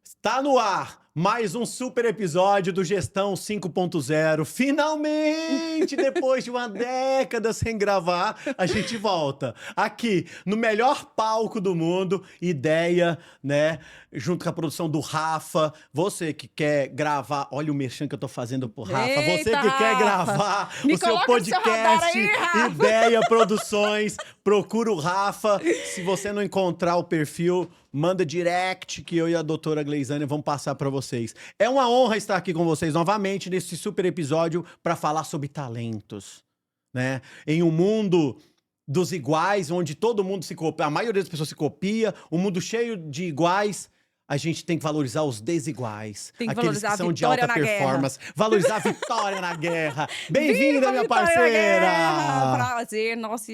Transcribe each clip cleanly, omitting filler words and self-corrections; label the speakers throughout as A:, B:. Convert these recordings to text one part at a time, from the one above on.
A: Está no ar mais um super episódio do Gestão 5.0. Finalmente, depois de uma década sem gravar, a gente volta aqui no melhor palco do mundo. Ideia, né? Junto com a produção do Rafa. Você que quer gravar, olha o merchan que eu tô fazendo pro Rafa.
B: Eita,
A: Você que quer
B: Rafa.
A: gravar
B: Me
A: o seu
B: coloca no seu radar
A: podcast,
B: aí, Rafa.
A: Ideia Produções, procura o Rafa. Se você não encontrar o perfil, manda direct que eu e a doutora Gleizane vamos passar para vocês. É uma honra estar aqui com vocês novamente nesse super episódio para falar sobre talentos, né? Em um mundo dos iguais, onde todo mundo se copia, a maioria das pessoas se copia, um mundo cheio de iguais. A gente tem que valorizar os desiguais.
B: Tem que
A: aqueles
B: valorizar
A: que
B: a
A: são de
B: vitória
A: alta
B: na guerra.
A: performance. Valorizar a vitória na guerra. Bem-vinda, minha
B: Vitória na
A: parceira!
B: guerra! Prazer, nossa,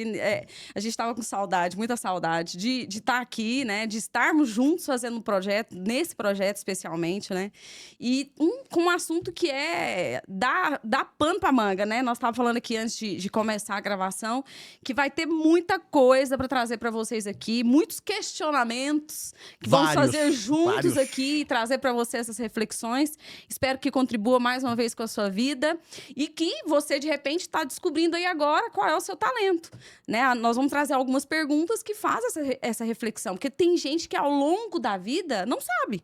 B: a gente tava com saudade, muita saudade de estar aqui, né? De estarmos juntos fazendo um projeto, nesse projeto especialmente, né? E com um assunto que é dá pano pra manga, né? Nós estávamos falando aqui antes de começar a gravação, que vai ter muita coisa para trazer para vocês aqui, muitos questionamentos que vamos fazer juntos aqui e trazer para você essas reflexões. Espero que contribua mais uma vez com a sua vida e que você, de repente, está descobrindo aí agora qual é o seu talento, né? Nós vamos trazer algumas perguntas que fazem essa reflexão, porque tem gente que ao longo da vida não sabe.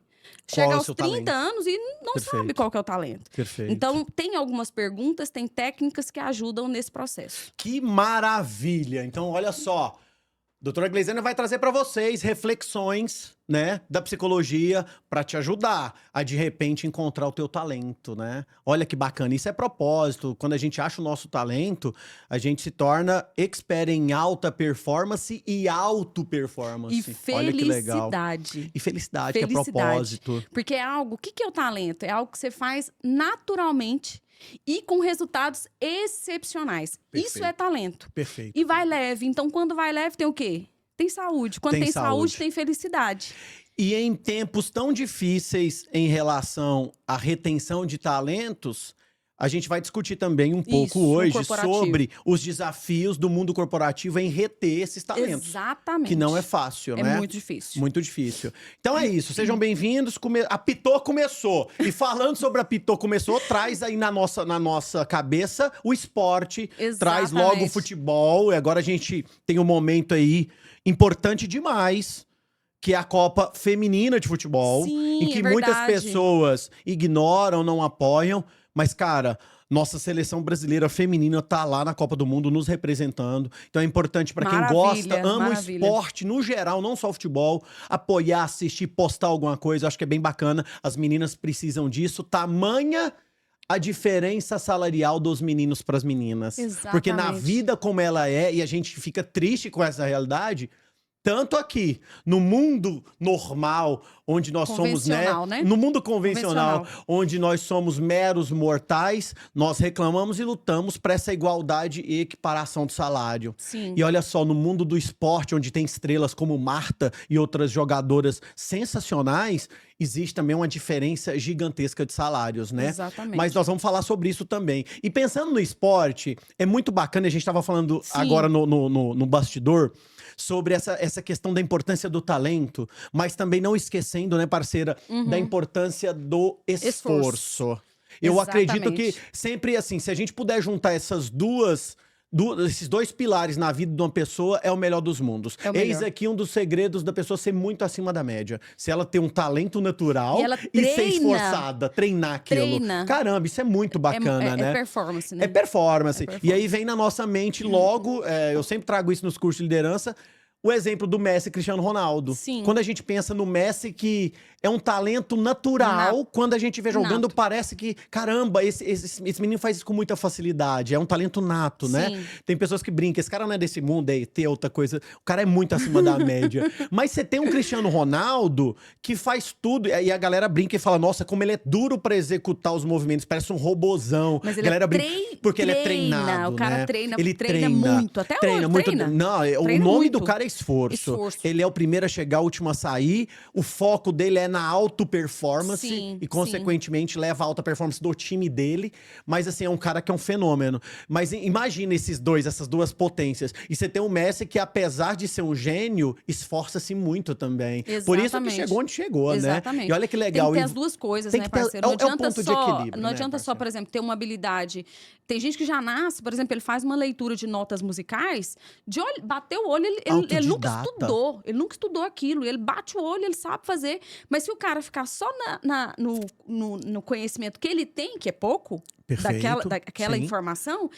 B: Chega aos 30 anos e não sabe qual que é o talento.
A: Perfeito.
B: Então, tem algumas perguntas, tem técnicas que ajudam nesse processo.
A: Que maravilha! Então, olha só. Doutora Gleizane vai trazer para vocês reflexões, né, da psicologia para te ajudar a, de repente, encontrar o teu talento, né? Olha que bacana. Isso é propósito. Quando a gente acha o nosso talento, a gente se torna expert em alta performance e auto-performance.
B: E felicidade.
A: Olha que legal. E felicidade, que é propósito.
B: Porque é algo... O que é o talento? É algo que você faz naturalmente e com resultados excepcionais.
A: Perfeito.
B: Isso é talento.
A: Perfeito.
B: E vai leve. Então, quando vai leve, tem o quê? Tem saúde. Quando tem saúde, tem felicidade.
A: E em tempos tão difíceis em relação à retenção de talentos, a gente vai discutir também um pouco hoje sobre os desafios do mundo corporativo em reter esses talentos.
B: Exatamente.
A: Que não é fácil, né?
B: É muito difícil.
A: Muito difícil. Então é isso, sejam bem-vindos. A Pitô começou. E falando sobre a Pitô começou, traz aí na nossa cabeça o esporte.
B: Exatamente.
A: Traz logo o futebol. E agora a gente tem um momento aí importante demais, que é a Copa Feminina de Futebol.
B: Sim,
A: em que
B: é
A: muitas
B: verdade.
A: pessoas ignoram, não apoiam. Mas, cara, nossa seleção brasileira feminina tá lá na Copa do Mundo nos representando. Então é importante para quem gosta, ama o esporte no geral, não só o futebol, apoiar, assistir, postar alguma coisa. Acho que é bem bacana. As meninas precisam disso. Tamanha a diferença salarial dos meninos para as meninas.
B: Exatamente.
A: Porque na vida como ela é, e a gente fica triste com essa realidade, tanto aqui, no mundo normal, onde nós somos, né? No mundo convencional, onde nós somos meros mortais, nós reclamamos e lutamos para essa igualdade e equiparação do salário.
B: Sim.
A: E olha só, no mundo do esporte, onde tem estrelas como Marta e outras jogadoras sensacionais, existe também uma diferença gigantesca de salários, né?
B: Exatamente.
A: Mas nós vamos falar sobre isso também. E pensando no esporte, é muito bacana, a gente estava falando agora no bastidor, sobre essa questão da importância do talento, mas também não esquecendo, né, parceira, da importância do esforço. Eu acredito que sempre, assim, se a gente puder juntar esses dois pilares na vida de uma pessoa, é o melhor dos mundos. Eis aqui um dos segredos da pessoa ser muito acima da média. Se ela tem um talento natural e ser esforçada, treinar aquilo. Caramba, isso é muito bacana, né?
B: É performance, né?
A: É performance. E aí vem na nossa mente logo, eu sempre trago isso nos cursos de liderança, o exemplo do Messi e Cristiano Ronaldo.
B: Sim.
A: Quando a gente pensa no Messi, que é um talento natural, quando a gente vê jogando, parece que, caramba, esse menino faz isso com muita facilidade. É um talento nato, né? Tem pessoas que brincam, esse cara não é desse mundo, é ET, outra coisa. O cara é muito acima da média. Mas você tem um Cristiano Ronaldo que faz tudo, e a galera brinca e fala, nossa, como ele é duro pra executar os movimentos, parece um robozão.
B: Mas ele
A: a galera brinca, porque ele é treinado,
B: o cara
A: né?
B: treina,
A: ele
B: treina muito, até
A: treina
B: hoje
A: muito.
B: treina.
A: Não,
B: Treina
A: o nome
B: muito.
A: do cara é
B: Esforço.
A: Ele é o primeiro a chegar, o último a sair. O foco dele é na auto-performance
B: Sim,
A: e, consequentemente, leva a alta performance do time dele. Mas, assim, é um cara que é um fenômeno. Mas imagina essas duas potências. E você tem o Messi que, apesar de ser um gênio, esforça-se muito também. Por isso que chegou onde chegou,
B: Exatamente.
A: né? E olha que legal.
B: Tem que ter as duas coisas, né, parceiro? Não adianta não adianta só, por exemplo, ter uma habilidade. Tem gente que já nasce, por exemplo, ele faz uma leitura de notas musicais, bateu o olho, ele nunca estudou. Ele nunca estudou aquilo. Ele bate o olho, ele sabe fazer. Mas se o cara ficar só no conhecimento que ele tem, que é pouco, daquela informação,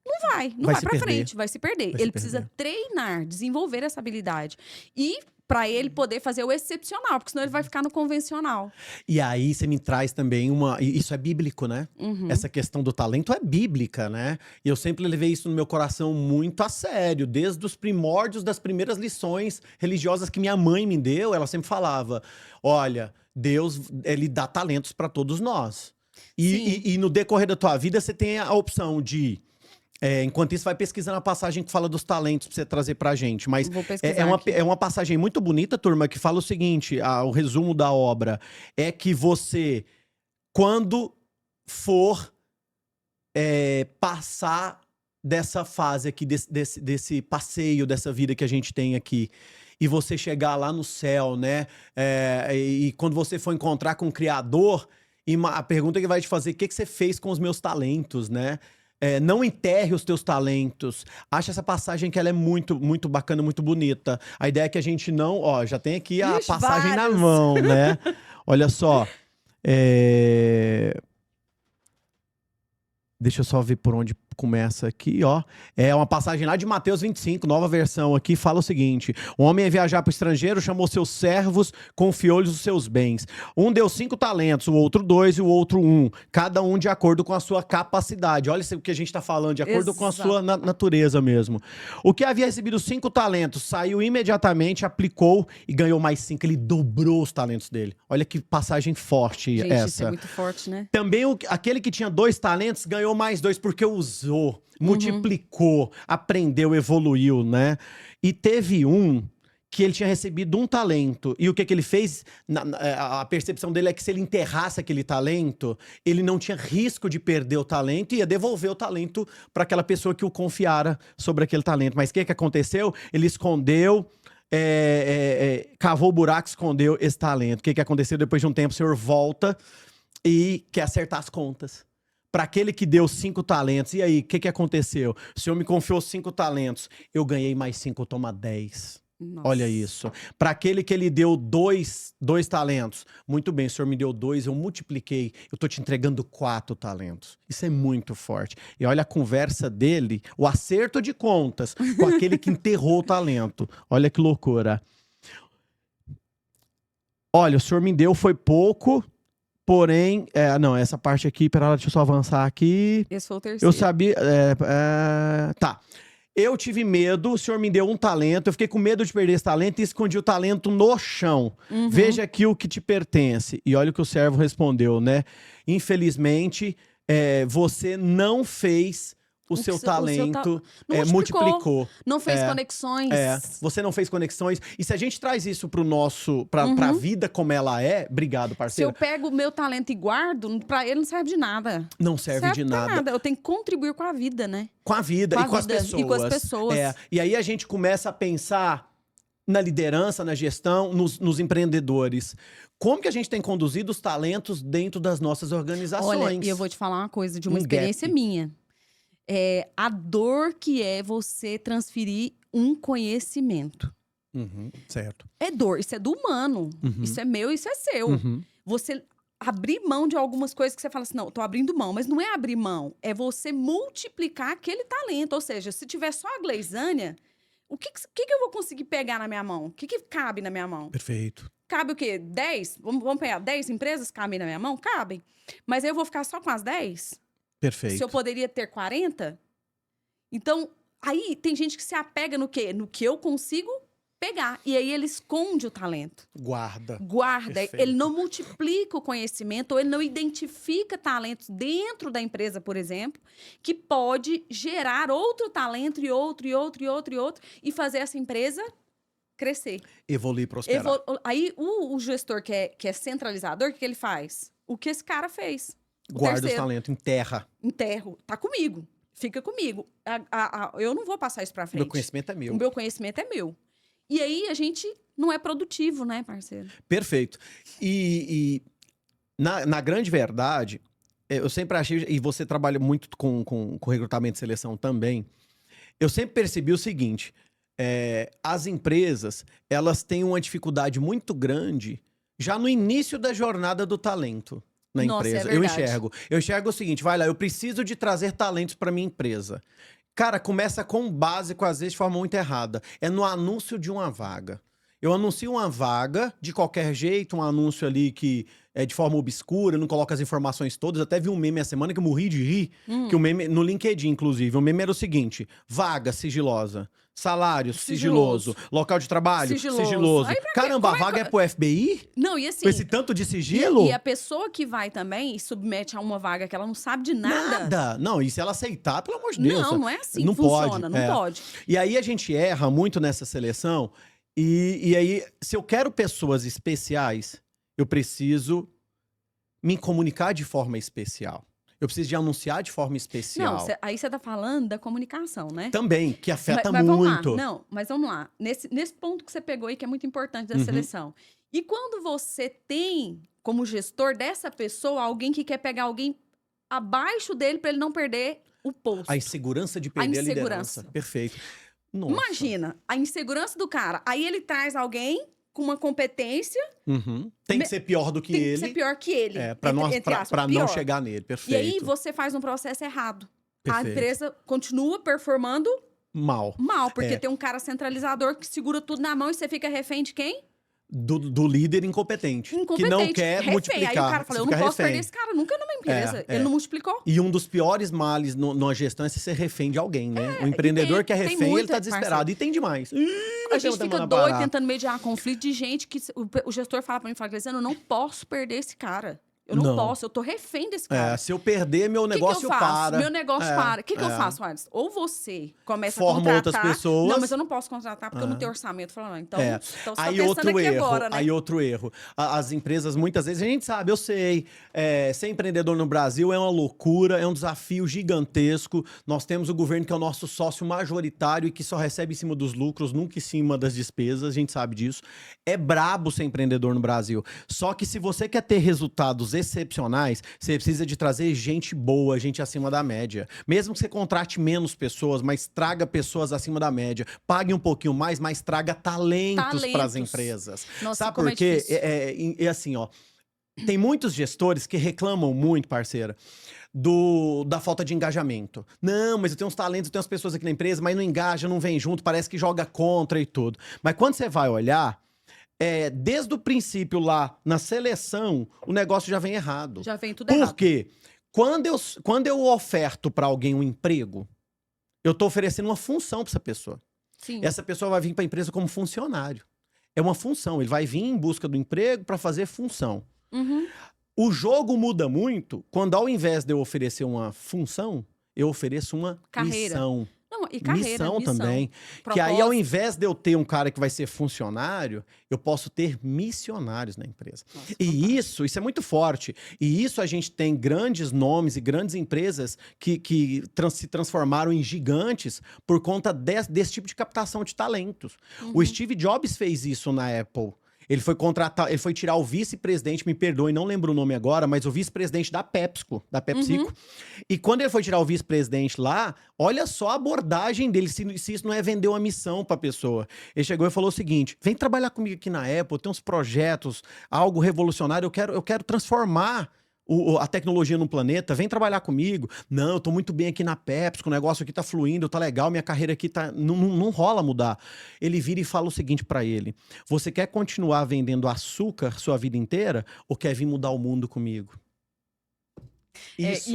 B: não vai pra frente, vai se perder. Ele precisa treinar, desenvolver essa habilidade. E para ele poder fazer o excepcional, porque senão ele vai ficar no convencional.
A: E aí você me traz também isso é bíblico, né? Essa questão do talento é bíblica, né? E eu sempre levei isso no meu coração muito a sério, desde os primórdios das primeiras lições religiosas que minha mãe me deu, ela sempre falava: olha, Deus, ele dá talentos para todos nós. E no decorrer da tua vida você tem a opção de enquanto isso, vai pesquisando a passagem que fala dos talentos pra você trazer pra gente. Mas é uma passagem muito bonita, turma, que fala o seguinte: o resumo da obra é que você, quando for passar dessa fase aqui, desse passeio, dessa vida que a gente tem aqui, e você chegar lá no céu, né? E quando você for encontrar com o Criador, a pergunta que vai te fazer: o que você fez com os meus talentos, né? Não enterre os teus talentos. Acho essa passagem que ela é muito, muito bacana, muito bonita. A ideia é que a gente não... Ó, já tem aqui a passagem na mão, né? Olha só. Deixa eu só ver por onde começa aqui, ó. É uma passagem lá de Mateus 25, nova versão aqui, fala o seguinte: o homem ia viajar para o estrangeiro, chamou seus servos, confiou-lhes os seus bens. Um deu 5 talentos, o outro 2 e o outro 1. Cada um de acordo com a sua capacidade. Olha o que a gente está falando, de acordo com a sua natureza mesmo. O que havia recebido 5 talentos saiu imediatamente, aplicou e ganhou mais 5. Ele dobrou os talentos dele. Olha que passagem forte.
B: Gente,
A: essa.
B: Isso é muito forte, né?
A: Também aquele que tinha 2 talentos ganhou mais 2, porque usou, multiplicou, aprendeu, evoluiu, né? E teve um que ele tinha recebido 1 talento. E o que ele fez? A percepção dele é que se ele enterrasse aquele talento, ele não tinha risco de perder o talento e ia devolver o talento para aquela pessoa que o confiara sobre aquele talento. Mas o que aconteceu? Ele escondeu, cavou o buraco, escondeu esse talento. O que aconteceu? Depois de um tempo, o senhor volta e quer acertar as contas. Para aquele que deu 5 talentos, e aí, o que aconteceu? O senhor me confiou 5 talentos, eu ganhei mais 5, toma 10. Nossa. Olha isso. Para aquele que ele deu 2 talentos, muito bem, o senhor me deu 2, eu multipliquei, eu tô te entregando 4 talentos. Isso é muito forte. E olha a conversa dele, o acerto de contas com aquele que enterrou o talento. Olha que loucura. Olha, o senhor me deu, foi pouco... Porém, não, essa parte aqui, pera lá, deixa eu só avançar aqui.
B: Esse foi o terceiro.
A: Eu sabia, tá. Eu tive medo, o senhor me deu 1 talento, eu fiquei com medo de perder esse talento e escondi o talento no chão. Veja aqui o que te pertence. E olha o que o servo respondeu, né? Infelizmente, você não fez... O seu talento multiplicou.
B: Não fez conexões.
A: Você não fez conexões. E se a gente traz isso pra vida como ela é, obrigado, parceiro.
B: Se eu pego o meu talento e guardo, pra ele não serve de nada.
A: Não serve de nada.
B: Eu tenho que contribuir com a vida, né?
A: Com a vida e com as pessoas.
B: E com as pessoas.
A: E aí a gente começa a pensar na liderança, na gestão, nos empreendedores. Como que a gente tem conduzido os talentos dentro das nossas organizações?
B: Olha, e eu vou te falar uma coisa de uma experiência minha. A dor que é você transferir um conhecimento.
A: Certo.
B: É dor, isso é do humano. Isso é meu, isso é seu. Você abrir mão de algumas coisas que você fala assim, não, eu tô abrindo mão. Mas não é abrir mão, é você multiplicar aquele talento. Ou seja, se tiver só a Gleisânia, o que eu vou conseguir pegar na minha mão? O que cabe na minha mão?
A: Perfeito.
B: Cabe o quê? 10? Vamos pegar 10 empresas cabem na minha mão? Cabem. Mas eu vou ficar só com as 10?
A: Perfeito.
B: Se eu poderia ter 40? Então, aí tem gente que se apega no quê? No que eu consigo pegar. E aí ele esconde o talento.
A: Guarda.
B: Perfeito. Ele não multiplica o conhecimento, ou ele não identifica talentos dentro da empresa, por exemplo, que pode gerar outro talento e outro, e outro, e outro, e outro, e fazer essa empresa crescer.
A: Evoluir e prosperar.
B: Aí o gestor que é centralizador, o que ele faz? O que esse cara fez.
A: Guarda os talentos, enterra.
B: Enterro. Tá comigo. Fica comigo. Eu não vou passar isso pra frente.
A: Meu conhecimento é meu.
B: O meu conhecimento é meu. E aí a gente não é produtivo, né, parceiro?
A: Perfeito. E na grande verdade, eu sempre achei, e você trabalha muito com recrutamento e seleção também, eu sempre percebi o seguinte, as empresas, elas têm uma dificuldade muito grande já no início da jornada do talento na
B: Nossa,
A: empresa.
B: é
A: Eu
B: verdade.
A: enxergo o seguinte, vai lá, eu preciso de trazer talentos para minha empresa. Cara, começa com o básico, às vezes, de forma muito errada. É no anúncio de uma vaga. Eu anuncio uma vaga, de qualquer jeito, um anúncio ali que é de forma obscura, não coloca as informações todas. Até vi um meme essa semana que eu morri de rir, que o meme, no LinkedIn, inclusive, o meme era o seguinte: vaga sigilosa, salário sigiloso, local de trabalho sigiloso.
B: Aí, pra quê?
A: Caramba, a
B: Como é
A: vaga
B: que-
A: é pro FBI?
B: Não, e assim...
A: Com esse tanto de sigilo?
B: E a pessoa que vai também e submete a uma vaga que ela não sabe de nada.
A: Nada. Não, e se ela aceitar, pelo amor de Deus.
B: Não é assim
A: Não
B: que funciona,
A: pode,
B: não pode.
A: E aí a gente erra muito nessa seleção. E aí, se eu quero pessoas especiais, eu preciso me comunicar de forma especial. Eu preciso de anunciar de forma especial.
B: Não, aí você tá falando da comunicação, né?
A: Também, que afeta
B: Mas vamos
A: muito.
B: lá. Não, mas vamos lá. Nesse ponto que você pegou aí, que é muito importante da
A: Uhum.
B: seleção. E quando você tem, como gestor dessa pessoa, alguém que quer pegar alguém abaixo dele para ele não perder o posto.
A: A insegurança de perder a
B: insegurança.
A: liderança. Perfeito. Nossa.
B: Imagina, a insegurança do cara. Aí ele traz alguém com uma competência,
A: Uhum. Tem que ser pior do que
B: tem
A: ele.
B: que ser pior que ele.
A: Pra
B: aspas,
A: não
B: pior.
A: chegar nele.
B: E
A: Perfeito.
B: aí você faz um processo errado. A
A: Perfeito.
B: empresa continua performando
A: Mal.
B: mal, porque
A: É.
B: tem um cara centralizador que segura tudo na mão e você fica refém de quem?
A: Do líder incompetente.
B: Incompetente.
A: Que não quer
B: refém.
A: multiplicar.
B: Aí o cara fala,
A: Você
B: eu não
A: fica
B: posso
A: refém.
B: perder esse cara nunca numa empresa.
A: É.
B: Ele não multiplicou.
A: E um dos piores males numa gestão é você ser refém de alguém, né? O
B: e
A: empreendedor que é
B: tem
A: refém, ele
B: muita,
A: tá desesperado. E tem demais.
B: A gente fica doido tentando mediar conflito de gente que o gestor fala pra mim, fala, Graziano, eu não posso perder esse cara. Eu não posso, eu tô refém desse cara.
A: Se eu perder, meu negócio
B: que eu faço?
A: para.
B: Meu negócio para. O que eu faço, Alisson? Ou você começa a
A: Forma
B: contratar...
A: outras pessoas.
B: Não, mas eu não posso contratar porque eu não tenho orçamento. Fala, não, então você tá
A: Aí
B: pensando
A: outro
B: aqui
A: erro,
B: agora, né?
A: aí outro erro. As empresas, muitas vezes, a gente sabe, eu sei, ser empreendedor no Brasil é uma loucura, é um desafio gigantesco. Nós temos o governo que é o nosso sócio majoritário e que só recebe em cima dos lucros, nunca em cima das despesas, a gente sabe disso. É brabo ser empreendedor no Brasil. Só que se você quer ter resultados excepcionais, você precisa de trazer gente boa, gente acima da média. Mesmo que você contrate menos pessoas, mas traga pessoas acima da média. Pague um pouquinho mais, mas traga talentos para as empresas.
B: Nossa,
A: Sabe
B: como
A: por quê?
B: difícil.
A: É assim, ó. Tem muitos gestores que reclamam muito, parceira, da falta de engajamento. Não, mas eu tenho uns talentos, eu tenho as pessoas aqui na empresa, mas não engaja, não vem junto, parece que joga contra e tudo. Mas quando você vai olhar, desde o princípio lá, na seleção, o negócio já vem errado.
B: Já vem tudo errado.
A: Por quê? Quando eu oferto para alguém um emprego, eu tô oferecendo uma função para essa pessoa.
B: Sim.
A: Essa pessoa vai vir para a empresa como funcionário. É uma função, ele vai vir em busca do emprego para fazer função.
B: Uhum.
A: O jogo muda muito quando, ao invés de eu oferecer uma função, eu ofereço uma
B: Carreira.
A: missão.
B: Não, e carreira,
A: missão também. Que aí, ao invés de eu ter um cara que vai ser funcionário, eu posso ter missionários na empresa.
B: Nossa,
A: E isso é muito forte. E isso a gente tem grandes nomes e grandes empresas que se transformaram em gigantes por conta desse tipo de captação de talentos. O Steve Jobs fez isso na Apple. Ele foi tirar o vice-presidente, me perdoe, não lembro o nome agora, mas o vice-presidente da PepsiCo. E quando ele foi tirar o vice-presidente lá, olha só a abordagem dele, se isso não é vender uma missão pra pessoa. Ele chegou e falou o seguinte: vem trabalhar comigo aqui na Apple, tem uns projetos, algo revolucionário, eu quero transformar a tecnologia no planeta, vem trabalhar comigo. Não, eu tô muito bem aqui na PepsiCo, o negócio aqui tá fluindo, tá legal, minha carreira aqui não rola mudar. Ele vira e fala o seguinte pra ele: você quer continuar vendendo açúcar sua vida inteira ou quer vir mudar o mundo comigo? Isso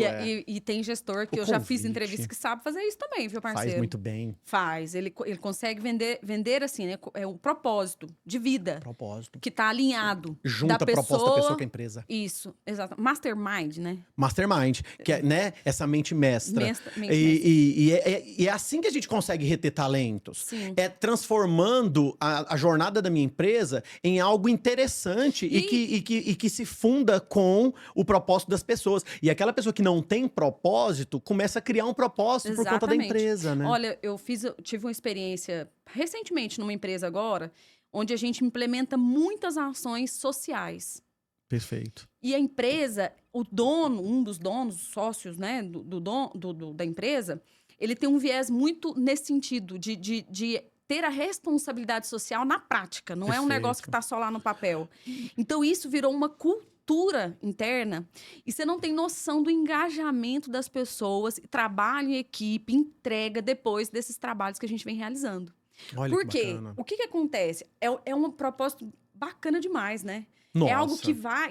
B: E tem gestor que
A: O
B: eu já fiz
A: convite.
B: entrevista que sabe fazer isso também, viu, parceiro?
A: faz muito bem.
B: Faz. Ele consegue vender assim, né? É o propósito de vida
A: Propósito.
B: que tá alinhado.
A: Junta
B: da
A: a proposta da
B: pessoa
A: pessoa com a empresa.
B: Isso, exato. Mastermind, né?
A: Mastermind, que é, né, essa mente mestra.
B: Mente mestra.
A: E é assim que a gente consegue reter talentos.
B: Sim.
A: É transformando a jornada da minha empresa em algo interessante e que se funda com o propósito das pessoas. E aquela pessoa que não tem propósito começa a criar um propósito por conta da
B: Exatamente.
A: empresa, né?
B: Olha, eu tive uma experiência recentemente numa empresa agora, onde a gente implementa muitas ações sociais.
A: Perfeito.
B: E a empresa, o dono, um dos donos, sócios, né, da empresa, ele tem um viés muito nesse sentido de ter a responsabilidade social na prática. Não é um negócio que está só lá no papel. Então, isso virou uma cultura interna e você não tem noção do engajamento das pessoas, trabalho em equipe, entrega depois desses trabalhos que a gente vem realizando.
A: Olha
B: Por
A: que
B: quê?
A: bacana.
B: O que acontece? É um propósito bacana demais, né?
A: Nossa.
B: É algo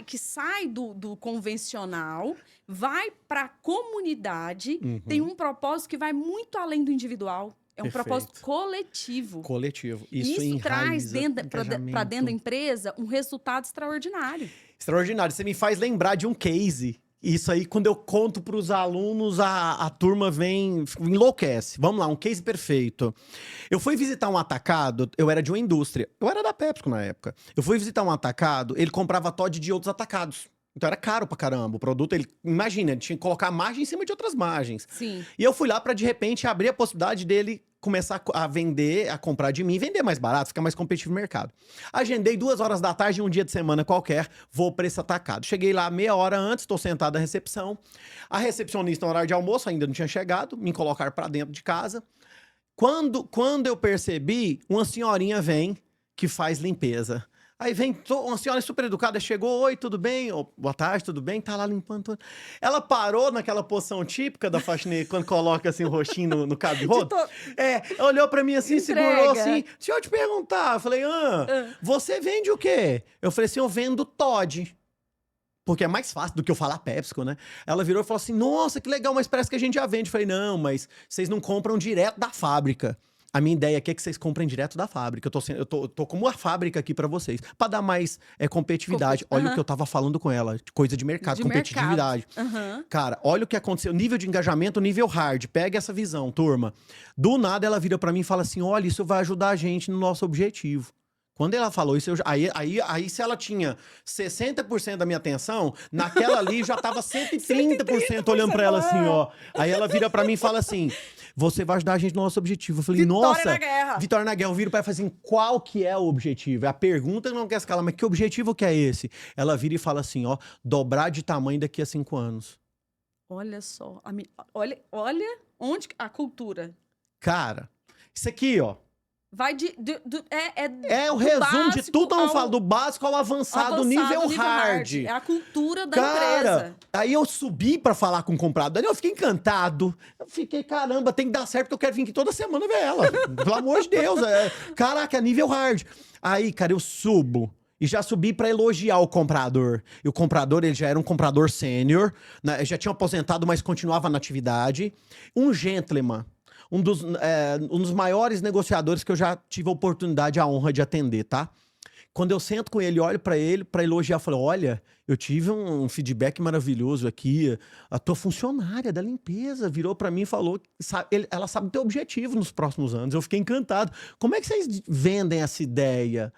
B: que sai do convencional, vai para a comunidade, tem um propósito que vai muito além do individual. É um
A: Perfeito.
B: propósito coletivo.
A: Coletivo.
B: Isso traz para dentro da
A: engajamento.
B: empresa um resultado extraordinário.
A: Extraordinário. Você me faz lembrar de um case. Isso aí, quando eu conto para os alunos, a turma enlouquece. Vamos lá, um case perfeito. Eu fui visitar um atacado, eu era de uma indústria. Eu era da PepsiCo na época. Eu fui visitar um atacado, ele comprava Toddy de outros atacados. Então era caro pra caramba. O produto, imagina, ele tinha que colocar margem em cima de outras margens.
B: Sim.
A: E eu fui lá pra, de repente, abrir a possibilidade dele começar a vender, a comprar de mim, vender mais barato, ficar mais competitivo no mercado. Agendei 2 horas da tarde, um dia de semana qualquer, vou pra esse atacado. Cheguei lá meia hora antes, tô sentado na recepção. A recepcionista, no horário de almoço, ainda não tinha chegado, me colocaram pra dentro de casa. Quando eu percebi, uma senhorinha vem que faz limpeza. Aí vem uma senhora super educada, chegou, oi, tudo bem? Oh, boa tarde, tudo bem? Tá lá limpando tudo. Ela parou naquela posição típica da faxineira, quando coloca assim o roxinho no cabo de rodo. Olhou pra mim assim, segurou assim. Deixa eu te perguntar. Eu falei, você vende o quê? Eu falei assim, eu vendo Toddy. Porque é mais fácil do que eu falar PepsiCo, né? Ela virou e falou assim, nossa, que legal, mas parece que a gente já vende. Eu falei, não, mas vocês não compram direto da fábrica. A minha ideia aqui é que vocês comprem direto da fábrica. Eu tô como uma fábrica aqui pra vocês. Pra dar mais competitividade. Olha o que eu tava falando com ela. Coisa de mercado, competitividade. Cara, olha o que aconteceu. Nível de engajamento, nível hard. Pega essa visão, turma. Do nada, ela vira pra mim e fala assim, olha, isso vai ajudar a gente no nosso objetivo. Quando ela falou isso, aí se ela tinha 60% da minha atenção, naquela ali já tava 130% olhando pra ela assim, ó. Aí ela vira pra mim e fala assim, você vai ajudar a gente no nosso objetivo. Eu falei, nossa,
B: na guerra.
A: Vitória na guerra. Eu viro pra ela e falo assim, qual que é o objetivo? É a pergunta que não quer escalar, mas que objetivo que é esse? Ela vira e fala assim, ó, dobrar de tamanho daqui a 5 anos.
B: Olha só, olha onde a cultura.
A: Cara, isso aqui, ó.
B: Vai
A: É o resumo de tudo, eu falo, do básico ao avançado nível hard.
B: É a cultura da empresa.
A: Aí eu subi pra falar com o comprador, eu fiquei encantado. Eu fiquei, caramba, tem que dar certo, porque eu quero vir aqui toda semana ver ela. Pelo amor de Deus. Caraca, nível hard. Aí, cara, eu subo. E já subi pra elogiar o comprador. E o comprador, ele já era um comprador sênior, né? Já tinha aposentado, mas continuava na atividade. Um gentleman. Um dos maiores negociadores que eu já tive a oportunidade, a honra de atender, tá? Quando eu sento com ele, olho pra ele, pra elogiar, eu falo, olha, eu tive um feedback maravilhoso aqui, a tua funcionária da limpeza virou pra mim e falou, ela sabe o teu objetivo nos próximos anos. Eu fiquei encantado. Como é que vocês vendem essa ideia?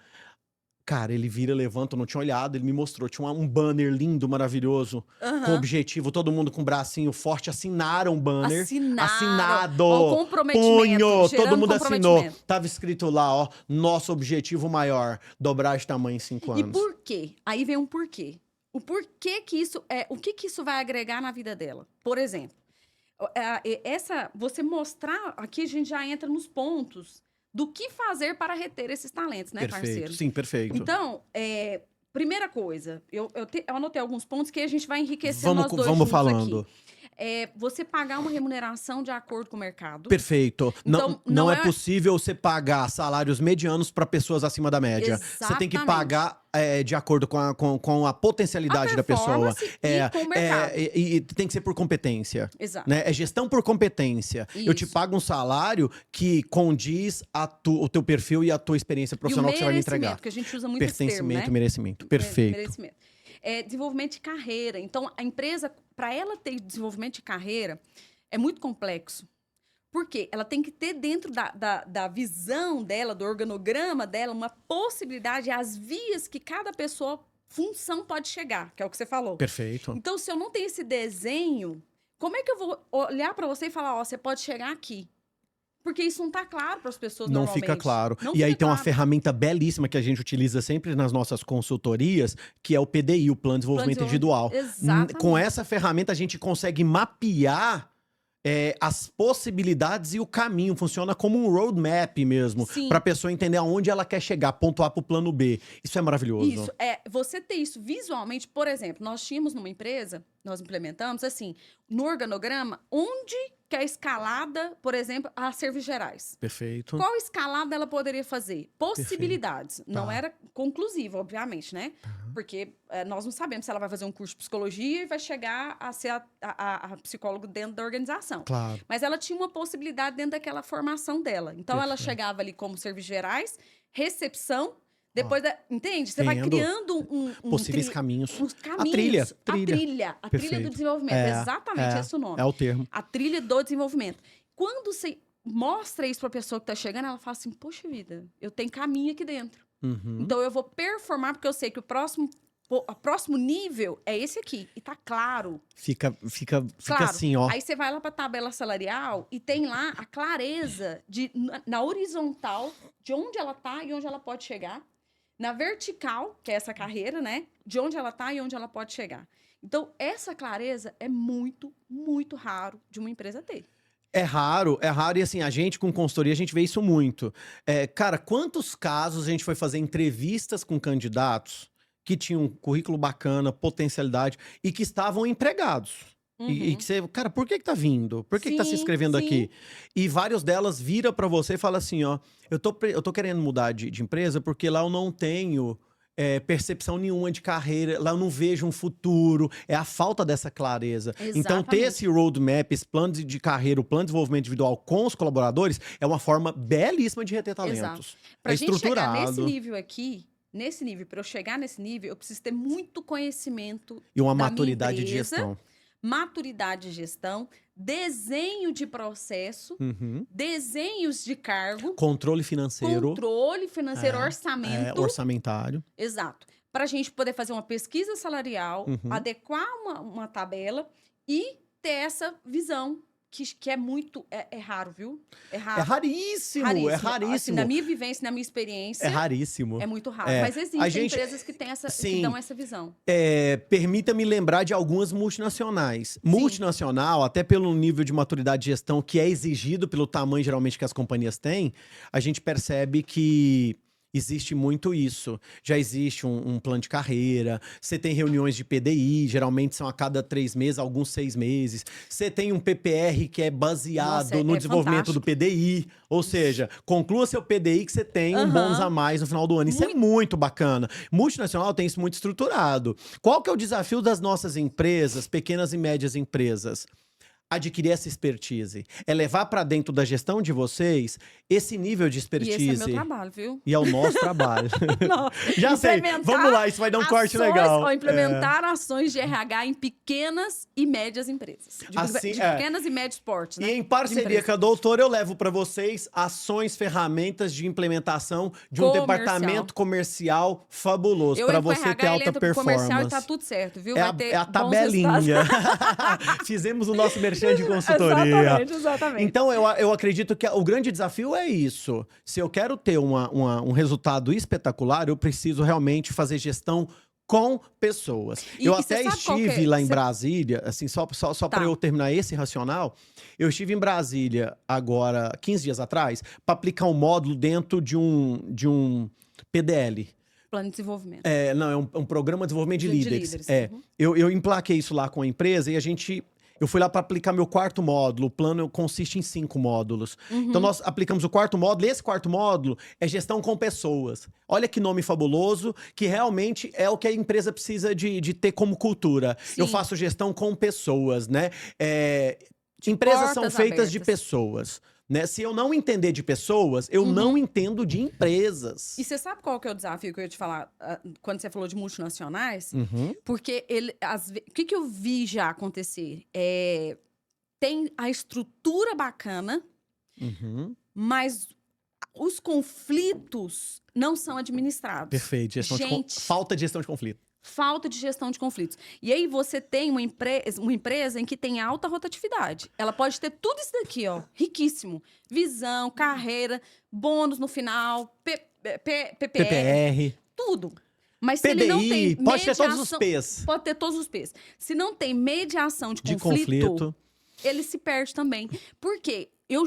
A: Cara, ele vira, levanta, eu não tinha olhado, ele me mostrou. Tinha um banner lindo, maravilhoso, com objetivo, todo mundo com o bracinho forte, assinaram o banner. Assinado!
B: O comprometimento,
A: punho, todo mundo assinou. Tava escrito lá, ó, nosso objetivo maior, dobrar de tamanho em 5 anos.
B: E por quê? Aí vem um porquê. O porquê que isso o que isso vai agregar na vida dela? Por exemplo, você mostrar, aqui a gente já entra nos pontos do que fazer para reter esses talentos, né, parceiro?
A: Sim, perfeito.
B: Então, primeira coisa, eu anotei alguns pontos que a gente vai enriquecendo nós dois
A: vamos falando.
B: aqui. você pagar uma remuneração de acordo com o mercado.
A: Perfeito.
B: Então,
A: não é possível você pagar salários medianos para pessoas acima da média. Você tem que pagar de acordo com a potencialidade da pessoa.
B: E com o mercado.
A: E tem que ser por competência.
B: Exato.
A: Né? É gestão por competência.
B: Isso.
A: Eu te pago um salário que condiz o teu perfil e a tua experiência profissional que você vai me entregar.
B: Porque a gente usa muito esse termo, né?
A: Pertencimento e merecimento. Perfeito.
B: Merecimento. Desenvolvimento de carreira. Então, a empresa, para ela ter desenvolvimento de carreira, é muito complexo. Por quê? Ela tem que ter dentro da visão dela, do organograma dela, uma possibilidade, as vias que cada função pode chegar, que é o que você falou.
A: Perfeito.
B: Então, se eu não tenho esse desenho, como é que eu vou olhar para você e falar, você pode chegar aqui? Porque isso não está claro para as pessoas
A: não
B: normalmente.
A: Fica claro.
B: Não
A: e
B: fica
A: aí tem uma
B: claro.
A: ferramenta belíssima que a gente utiliza sempre nas nossas consultorias, que é o PDI, o Plano de Desenvolvimento Individual.
B: Exatamente.
A: Com essa ferramenta a gente consegue mapear as possibilidades e o caminho. Funciona como um roadmap mesmo, para a pessoa entender aonde ela quer chegar, ponto A para o plano B. Isso é maravilhoso.
B: Isso, você ter isso visualmente, por exemplo, nós tínhamos numa empresa, nós implementamos assim, no organograma, onde que a escalada, por exemplo, as serviços gerais.
A: Perfeito.
B: Qual escalada ela poderia fazer? Possibilidades. Perfeito. Não era conclusiva, obviamente, né? Porque nós não sabemos se ela vai fazer um curso de psicologia e vai chegar a ser a psicólogo dentro da organização.
A: Claro.
B: Mas ela tinha uma possibilidade dentro daquela formação dela. Então, ela chegava ali como serviços gerais, recepção, depois entende? Você vai criando
A: possíveis caminhos.
B: Uns caminhos. A trilha do desenvolvimento. Exatamente esse é o nome.
A: É o termo.
B: A trilha do desenvolvimento. Quando você mostra isso para a pessoa que está chegando, ela fala assim, poxa vida, eu tenho caminho aqui dentro. Então, eu vou performar, porque eu sei que o próximo nível é esse aqui. E tá claro.
A: Fica
B: claro.
A: Assim, ó.
B: Aí você vai lá para a tabela salarial e tem lá a clareza na horizontal de onde ela tá e onde ela pode chegar. Na vertical, que é essa carreira, né? De onde ela tá e onde ela pode chegar. Então, essa clareza é muito, muito raro de uma empresa ter.
A: É raro, e assim, a gente com consultoria, a gente vê isso muito. Cara, quantos casos a gente foi fazer entrevistas com candidatos que tinham um currículo bacana, potencialidade, e que estavam empregados. E que você, cara, por que tá vindo? Por que tá se inscrevendo aqui? E várias delas viram pra você e falam assim, ó, eu tô querendo mudar de empresa porque lá eu não tenho percepção nenhuma de carreira, lá eu não vejo um futuro, é a falta dessa clareza.
B: Exatamente.
A: Então, ter esse roadmap, esse plano de carreira, o plano de desenvolvimento individual com os colaboradores, é uma forma belíssima de reter talentos.
B: Exato. Pra gente chegar nesse nível aqui, para eu chegar nesse nível, eu preciso ter muito conhecimento
A: e uma maturidade de gestão.
B: Maturidade de gestão, desenho de processo, desenhos de cargo.
A: Controle financeiro.
B: Orçamentário. Exato. Para a gente poder fazer uma pesquisa salarial, adequar uma tabela e ter essa visão. Que é muito... É raro, viu? É raro.
A: É raríssimo.
B: Assim, na minha vivência, na minha experiência...
A: É raríssimo.
B: É muito raro. Mas existem empresas que têm que dão essa visão.
A: Permita-me lembrar de algumas multinacionais. Multinacional, até pelo nível de maturidade de gestão que é exigido pelo tamanho, geralmente, que as companhias têm, a gente percebe que... existe muito isso. Já existe um plano de carreira, você tem reuniões de PDI, geralmente são a cada 3 meses, alguns 6 meses. Você tem um PPR que é baseado no desenvolvimento do PDI. Ou seja, conclua seu PDI que você tem um bônus a mais no final do ano. Isso é muito bacana. Multinacional tem isso muito estruturado. Qual que é o desafio das nossas empresas, pequenas e médias empresas? Adquirir essa expertise. É levar para dentro da gestão de vocês esse nível de expertise.
B: E esse é meu trabalho, viu?
A: E é o nosso trabalho. Já sei. Vamos lá, isso vai dar um corte legal.
B: Implementar ações de RH em pequenas e médias empresas. De pequenas e médios portes, né?
A: E em parceria com a doutora, eu levo para vocês ações, ferramentas de implementação de um departamento comercial fabuloso. Para você ter alta performance.
B: Comercial e tá tudo certo, viu?
A: É a tabelinha. Fizemos o nosso merchan de consultoria.
B: Exatamente.
A: Então, eu acredito que o grande desafio é isso. Se eu quero ter um resultado espetacular, eu preciso realmente fazer gestão com pessoas. Eu até estive lá em Brasília, assim, só para eu terminar esse racional, eu estive em Brasília agora, 15 dias atrás, para aplicar um módulo dentro de um PDL.
B: Plano de desenvolvimento.
A: Não, é um programa de desenvolvimento de líderes. Eu emplaquei isso lá com a empresa e a gente Eu fui lá para aplicar meu 4º módulo. O plano consiste em 5 módulos.
B: Uhum.
A: Então, nós aplicamos o 4º módulo. E esse 4º módulo é gestão com pessoas. Olha que nome fabuloso, que realmente é o que a empresa precisa de ter como cultura.
B: Sim.
A: Eu faço gestão com pessoas, né? Empresas são
B: portas
A: feitas de
B: abertas.
A: pessoas. Né? Se eu não entender de pessoas, eu não entendo de empresas.
B: E você sabe qual que é o desafio que eu ia te falar quando você falou de multinacionais?
A: Uhum.
B: Porque o que eu vi já acontecer? Tem a estrutura bacana,
A: Uhum.
B: mas os conflitos não são administrados.
A: Perfeito. Falta de gestão de conflito.
B: Falta de gestão de conflitos. E aí você tem uma empresa em que tem alta rotatividade. Ela pode ter tudo isso daqui, ó, riquíssimo. Visão, carreira, bônus no final, PPR, tudo. Mas se
A: PBI,
B: ele não tem
A: pode ter todos os
B: mediação-
A: P's.
B: Pode ter todos os P's. Se não tem mediação de
A: De
B: conflito,
A: conflito.
B: ele se perde também. Por quê? Eu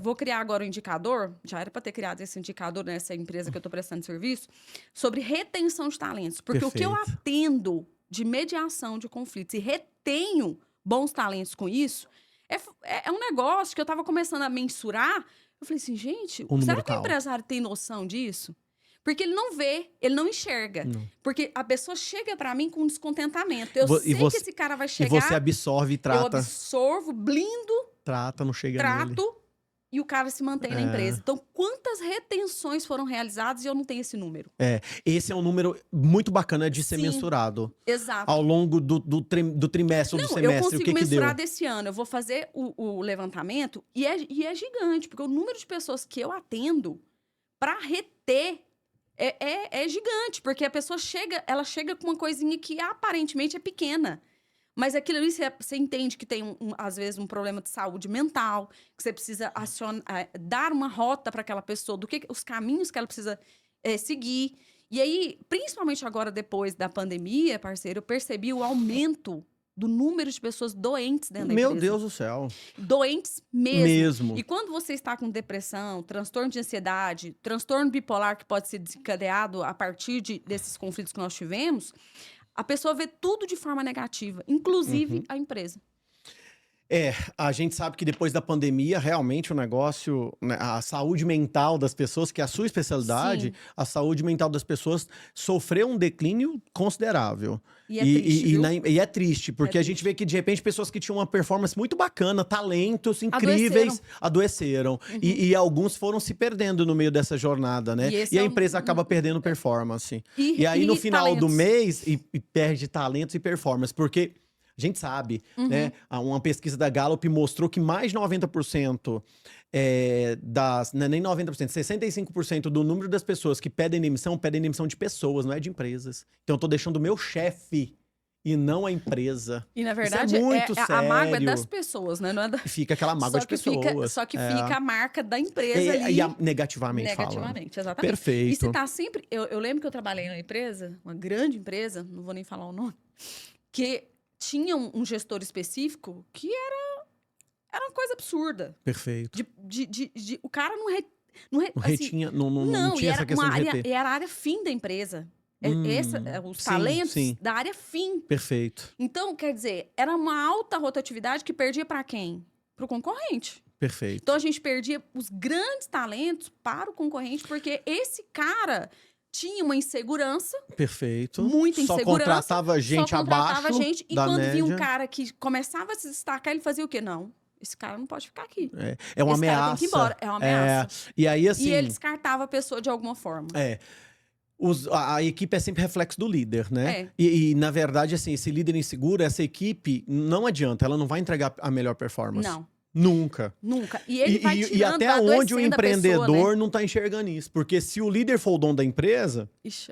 B: vou criar agora um indicador, já era para ter criado esse indicador nessa empresa que eu estou prestando serviço, sobre retenção de talentos. Porque o que eu
A: Perfeito.
B: atendo de mediação de conflitos e retenho bons talentos com isso, é um negócio que eu estava começando a mensurar. Eu falei assim, gente,
A: Um número
B: será que o
A: tal.
B: empresário tem noção disso? Porque ele não vê, ele não enxerga.
A: Não.
B: Porque a pessoa chega para mim com descontentamento. Eu
A: E
B: sei
A: você-
B: que esse cara vai
A: E
B: chegar,
A: você absorve e
B: eu
A: trata.
B: absorvo, blindo,
A: Trata, não chega nele.
B: trato e o cara se mantém na
A: É.
B: empresa. Então, quantas retenções foram realizadas e eu não tenho esse número?
A: Esse é um número muito bacana de ser
B: Sim.
A: mensurado.
B: Exato.
A: Ao longo do trimestre ou do
B: Não,
A: semestre,
B: eu
A: o
B: consigo
A: que deu?
B: mensurar desse ano. Eu vou fazer o levantamento e é gigante, porque o número de pessoas que eu atendo para reter é gigante, porque a pessoa ela chega com uma coisinha que aparentemente é pequena. Mas aquilo ali você entende que tem, às vezes, um problema de saúde mental, que você precisa dar uma rota para aquela pessoa, os caminhos que ela precisa seguir. E aí, principalmente agora, depois da pandemia, parceiro, eu percebi o aumento do número de pessoas doentes dentro da
A: Meu
B: empresa.
A: Deus do céu.
B: Doentes mesmo.
A: Mesmo.
B: E quando você está com depressão, transtorno de ansiedade, transtorno bipolar que pode ser desencadeado a partir desses conflitos que nós tivemos, a pessoa vê tudo de forma negativa, inclusive a empresa.
A: A gente sabe que depois da pandemia, realmente o negócio, né, a saúde mental das pessoas, que é a sua especialidade,
B: Sim.
A: a saúde mental das pessoas sofreu um declínio considerável.
B: E é triste, viu?
A: E é triste, porque a
B: triste.
A: gente vê que, de repente, pessoas que tinham uma performance muito bacana, talentos incríveis, adoeceram. E alguns foram se perdendo no meio dessa jornada, né?
B: E
A: E a empresa acaba perdendo performance. E aí, no final do
B: talentos.
A: mês, e perde talentos e performance, porque a gente sabe, né? Uma pesquisa da Gallup mostrou que mais de 90% não é nem 90%, 65% do número das pessoas que pedem demissão de pessoas, não é de empresas. Então eu tô deixando o meu chefe e não a empresa.
B: E, na verdade,
A: Isso é muito
B: a mágoa é
A: sério.
B: das pessoas, né? Não é da...
A: Fica aquela mágoa de pessoas.
B: Só que fica a marca da empresa ali.
A: Negativamente falando.
B: Negativamente, exatamente.
A: Perfeito.
B: E se tá sempre... Eu lembro que eu trabalhei numa empresa, uma grande empresa, não vou nem falar o nome, que tinha um gestor específico que era uma coisa absurda.
A: Perfeito.
B: O cara não
A: Retinha, não tinha essa questão de reter.
B: era a área fim da empresa. Os
A: sim,
B: talentos
A: sim.
B: da área fim.
A: Perfeito.
B: Então, quer dizer, era uma alta rotatividade que perdia para quem? Para o concorrente.
A: Perfeito.
B: Então, a gente perdia os grandes talentos para o concorrente, porque esse cara tinha uma insegurança,
A: Perfeito.
B: muita insegurança.
A: Só contratava gente abaixo
B: gente, e
A: da
B: quando
A: média.
B: via um cara que começava a se destacar, ele fazia o quê? Não, esse cara não pode ficar aqui.
A: É uma
B: esse
A: ameaça.
B: cara tem que ir embora. É uma ameaça.
A: E aí, assim...
B: E ele descartava a pessoa de alguma forma.
A: A equipe é sempre reflexo do líder, né?
B: É.
A: E, na verdade, assim, esse líder inseguro, essa equipe, não adianta, ela não vai entregar a melhor performance.
B: Não.
A: Nunca.
B: Nunca. E ele vai tirando,
A: e até
B: vai
A: onde o
B: adoecendo a pessoa,
A: empreendedor
B: né?
A: não tá enxergando isso. Porque se o líder for o dono da empresa,
B: Ixi,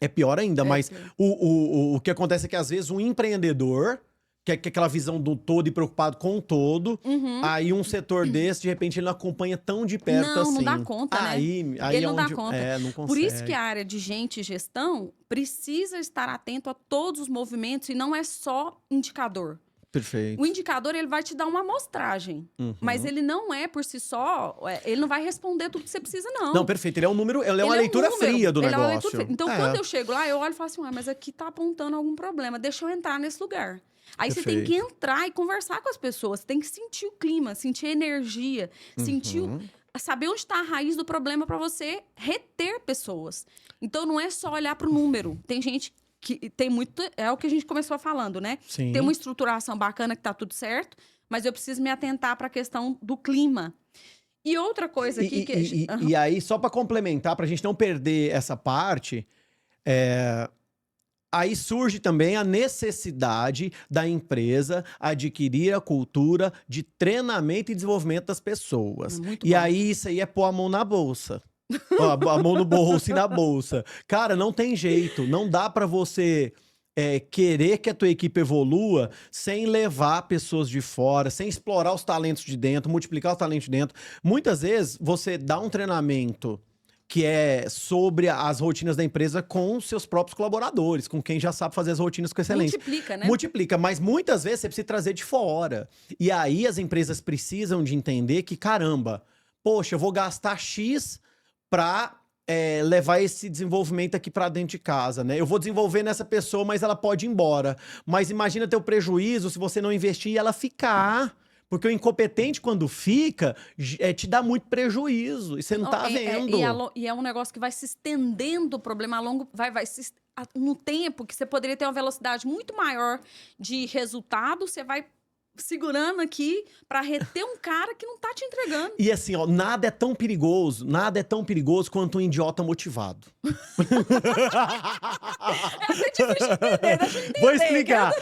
A: é pior ainda. Mas
B: pior.
A: o que acontece é que, às vezes, um empreendedor quer aquela visão do todo e preocupado com o todo. Aí um setor desse, de repente, ele não acompanha tão de perto
B: Não,
A: assim.
B: não dá conta, né?
A: Aí
B: Ele
A: é
B: não dá
A: onde,
B: conta.
A: não consegue.
B: Por isso que a área de gente e gestão precisa estar atento a todos os movimentos e não é só indicador.
A: Perfeito.
B: O indicador, ele vai te dar uma amostragem. Mas ele não é, por si só, ele não vai responder tudo que você precisa, não.
A: Não, perfeito. Ele é um número, ele é uma leitura fria do negócio.
B: Então, quando eu chego lá, eu olho e falo assim, mas aqui tá apontando algum problema, deixa eu entrar nesse lugar. Aí você tem que entrar e conversar com as pessoas, você tem que sentir o clima, sentir a energia, saber onde está a raiz do problema para você reter pessoas. Então, não é só olhar para o número. Tem gente que tem muito... É o que a gente começou falando, né?
A: Sim.
B: Tem uma estruturação bacana que tá tudo certo, mas eu preciso me atentar para a questão do clima. E outra coisa aqui...
A: E aí, só para complementar, para a gente não perder essa parte, aí surge também a necessidade da empresa adquirir a cultura de treinamento e desenvolvimento das pessoas.
B: Muito
A: e
B: bom.
A: aí, isso aí é pôr a mão na bolsa. Ó, a mão no bolso e na bolsa. Cara, não tem jeito. Não dá pra você querer que a tua equipe evolua sem levar pessoas de fora, sem explorar os talentos de dentro, multiplicar os talentos de dentro. Muitas vezes, você dá um treinamento que é sobre as rotinas da empresa com seus próprios colaboradores, com quem já sabe fazer as rotinas com excelência.
B: Multiplica, né?
A: Multiplica, mas muitas vezes você precisa trazer de fora. E aí as empresas precisam de entender que, caramba, poxa, eu vou gastar X para levar esse desenvolvimento aqui para dentro de casa, né? Eu vou desenvolver nessa pessoa, mas ela pode ir embora. Mas imagina ter o prejuízo se você não investir e ela ficar. Porque o incompetente, quando fica, te dá muito prejuízo. E você não tá vendo.
B: E é um negócio que vai se estendendo o problema a longo... no tempo que você poderia ter uma velocidade muito maior de resultado, você vai segurando aqui pra reter um cara que não tá te entregando.
A: E assim, ó, nada é tão perigoso quanto um idiota motivado.
B: É até difícil de entender, deixa eu entender.
A: Vou explicar.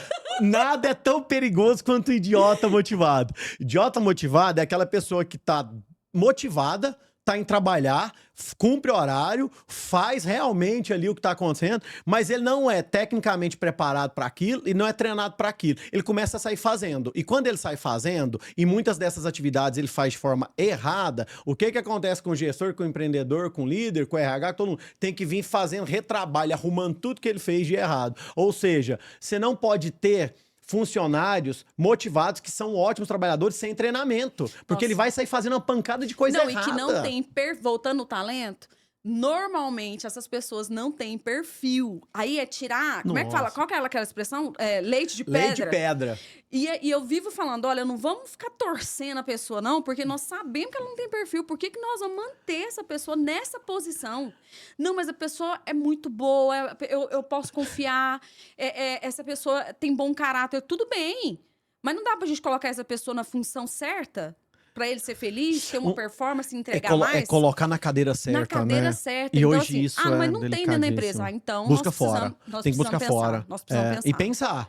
A: Nada é tão perigoso quanto um idiota motivado. Idiota motivado é aquela pessoa que tá motivada, tá em trabalhar, cumpre horário, faz realmente ali o que tá acontecendo, mas ele não é tecnicamente preparado para aquilo e não é treinado para aquilo. Ele começa a sair fazendo. E quando ele sai fazendo, e muitas dessas atividades ele faz de forma errada, o que acontece com o gestor, com o empreendedor, com o líder, com o RH, todo mundo tem que vir fazendo retrabalho, arrumando tudo que ele fez de errado. Ou seja, você não pode ter funcionários motivados que são ótimos trabalhadores sem treinamento. Porque ele vai sair fazendo uma pancada de coisa errada.
B: E que não tem... Voltando o talento, normalmente essas pessoas não têm perfil. Aí é tirar... Como é que fala? Qual que é aquela expressão? Leite de pedra.
A: Leite de pedra.
B: E eu vivo falando, olha, não vamos ficar torcendo a pessoa, não, porque nós sabemos que ela não tem perfil. Por que nós vamos manter essa pessoa nessa posição? Não, mas a pessoa é muito boa, eu posso confiar, essa pessoa tem bom caráter, tudo bem. Mas não dá pra gente colocar essa pessoa na função certa? Pra ele ser feliz, ter uma performance, entregar mais?
A: É colocar na cadeira certa,
B: na cadeira
A: né?
B: certa.
A: E
B: então,
A: hoje
B: assim,
A: isso
B: mas não tem dentro da empresa. Então,
A: busca fora. Tem que buscar fora.
B: Nós precisamos pensar.
A: E pensar.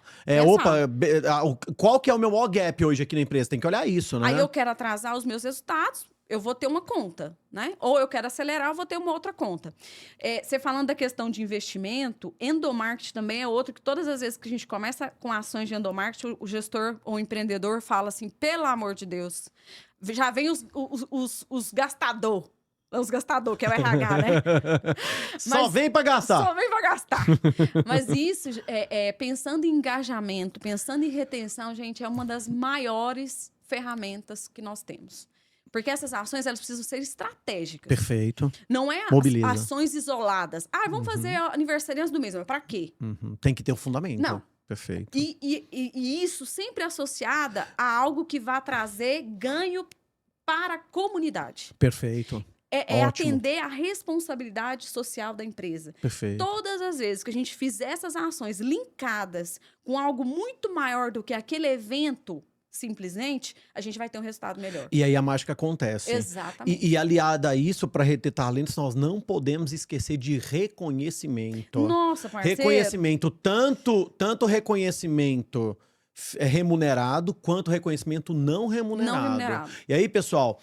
A: Qual que é o meu maior gap hoje aqui na empresa? Tem que olhar isso, né?
B: Aí eu quero atrasar os meus resultados, eu vou ter uma conta, né? Ou eu quero acelerar, eu vou ter uma outra conta. Você falando da questão de investimento, endomarketing também é outro que todas as vezes que a gente começa com ações de endomarketing, o gestor ou o empreendedor fala assim, pelo amor de Deus, já vem os gastador. Os gastador, que é o RH, né?
A: Só vem pra gastar.
B: Só vem pra gastar. Mas isso, pensando em engajamento, pensando em retenção, gente, é uma das maiores ferramentas que nós temos. Porque essas ações, elas precisam ser estratégicas.
A: Perfeito.
B: Não é
A: Mobiliza.
B: ações isoladas. Vamos fazer aniversariantes do mês. Mas pra quê?
A: Tem que ter um fundamento.
B: Não.
A: Perfeito.
B: E isso sempre associada a algo que vai trazer ganho para a comunidade.
A: Perfeito.
B: É atender a responsabilidade social da empresa.
A: Perfeito.
B: Todas as vezes que a gente fizer essas ações linkadas com algo muito maior do que aquele evento, simplesmente, a gente vai ter um resultado melhor.
A: E aí a mágica acontece.
B: Exatamente.
A: E aliada a isso, para reter talentos, nós não podemos esquecer de reconhecimento.
B: Nossa, parceiro.
A: Reconhecimento, tanto reconhecimento remunerado, quanto reconhecimento não remunerado.
B: Não remunerado.
A: E aí, pessoal,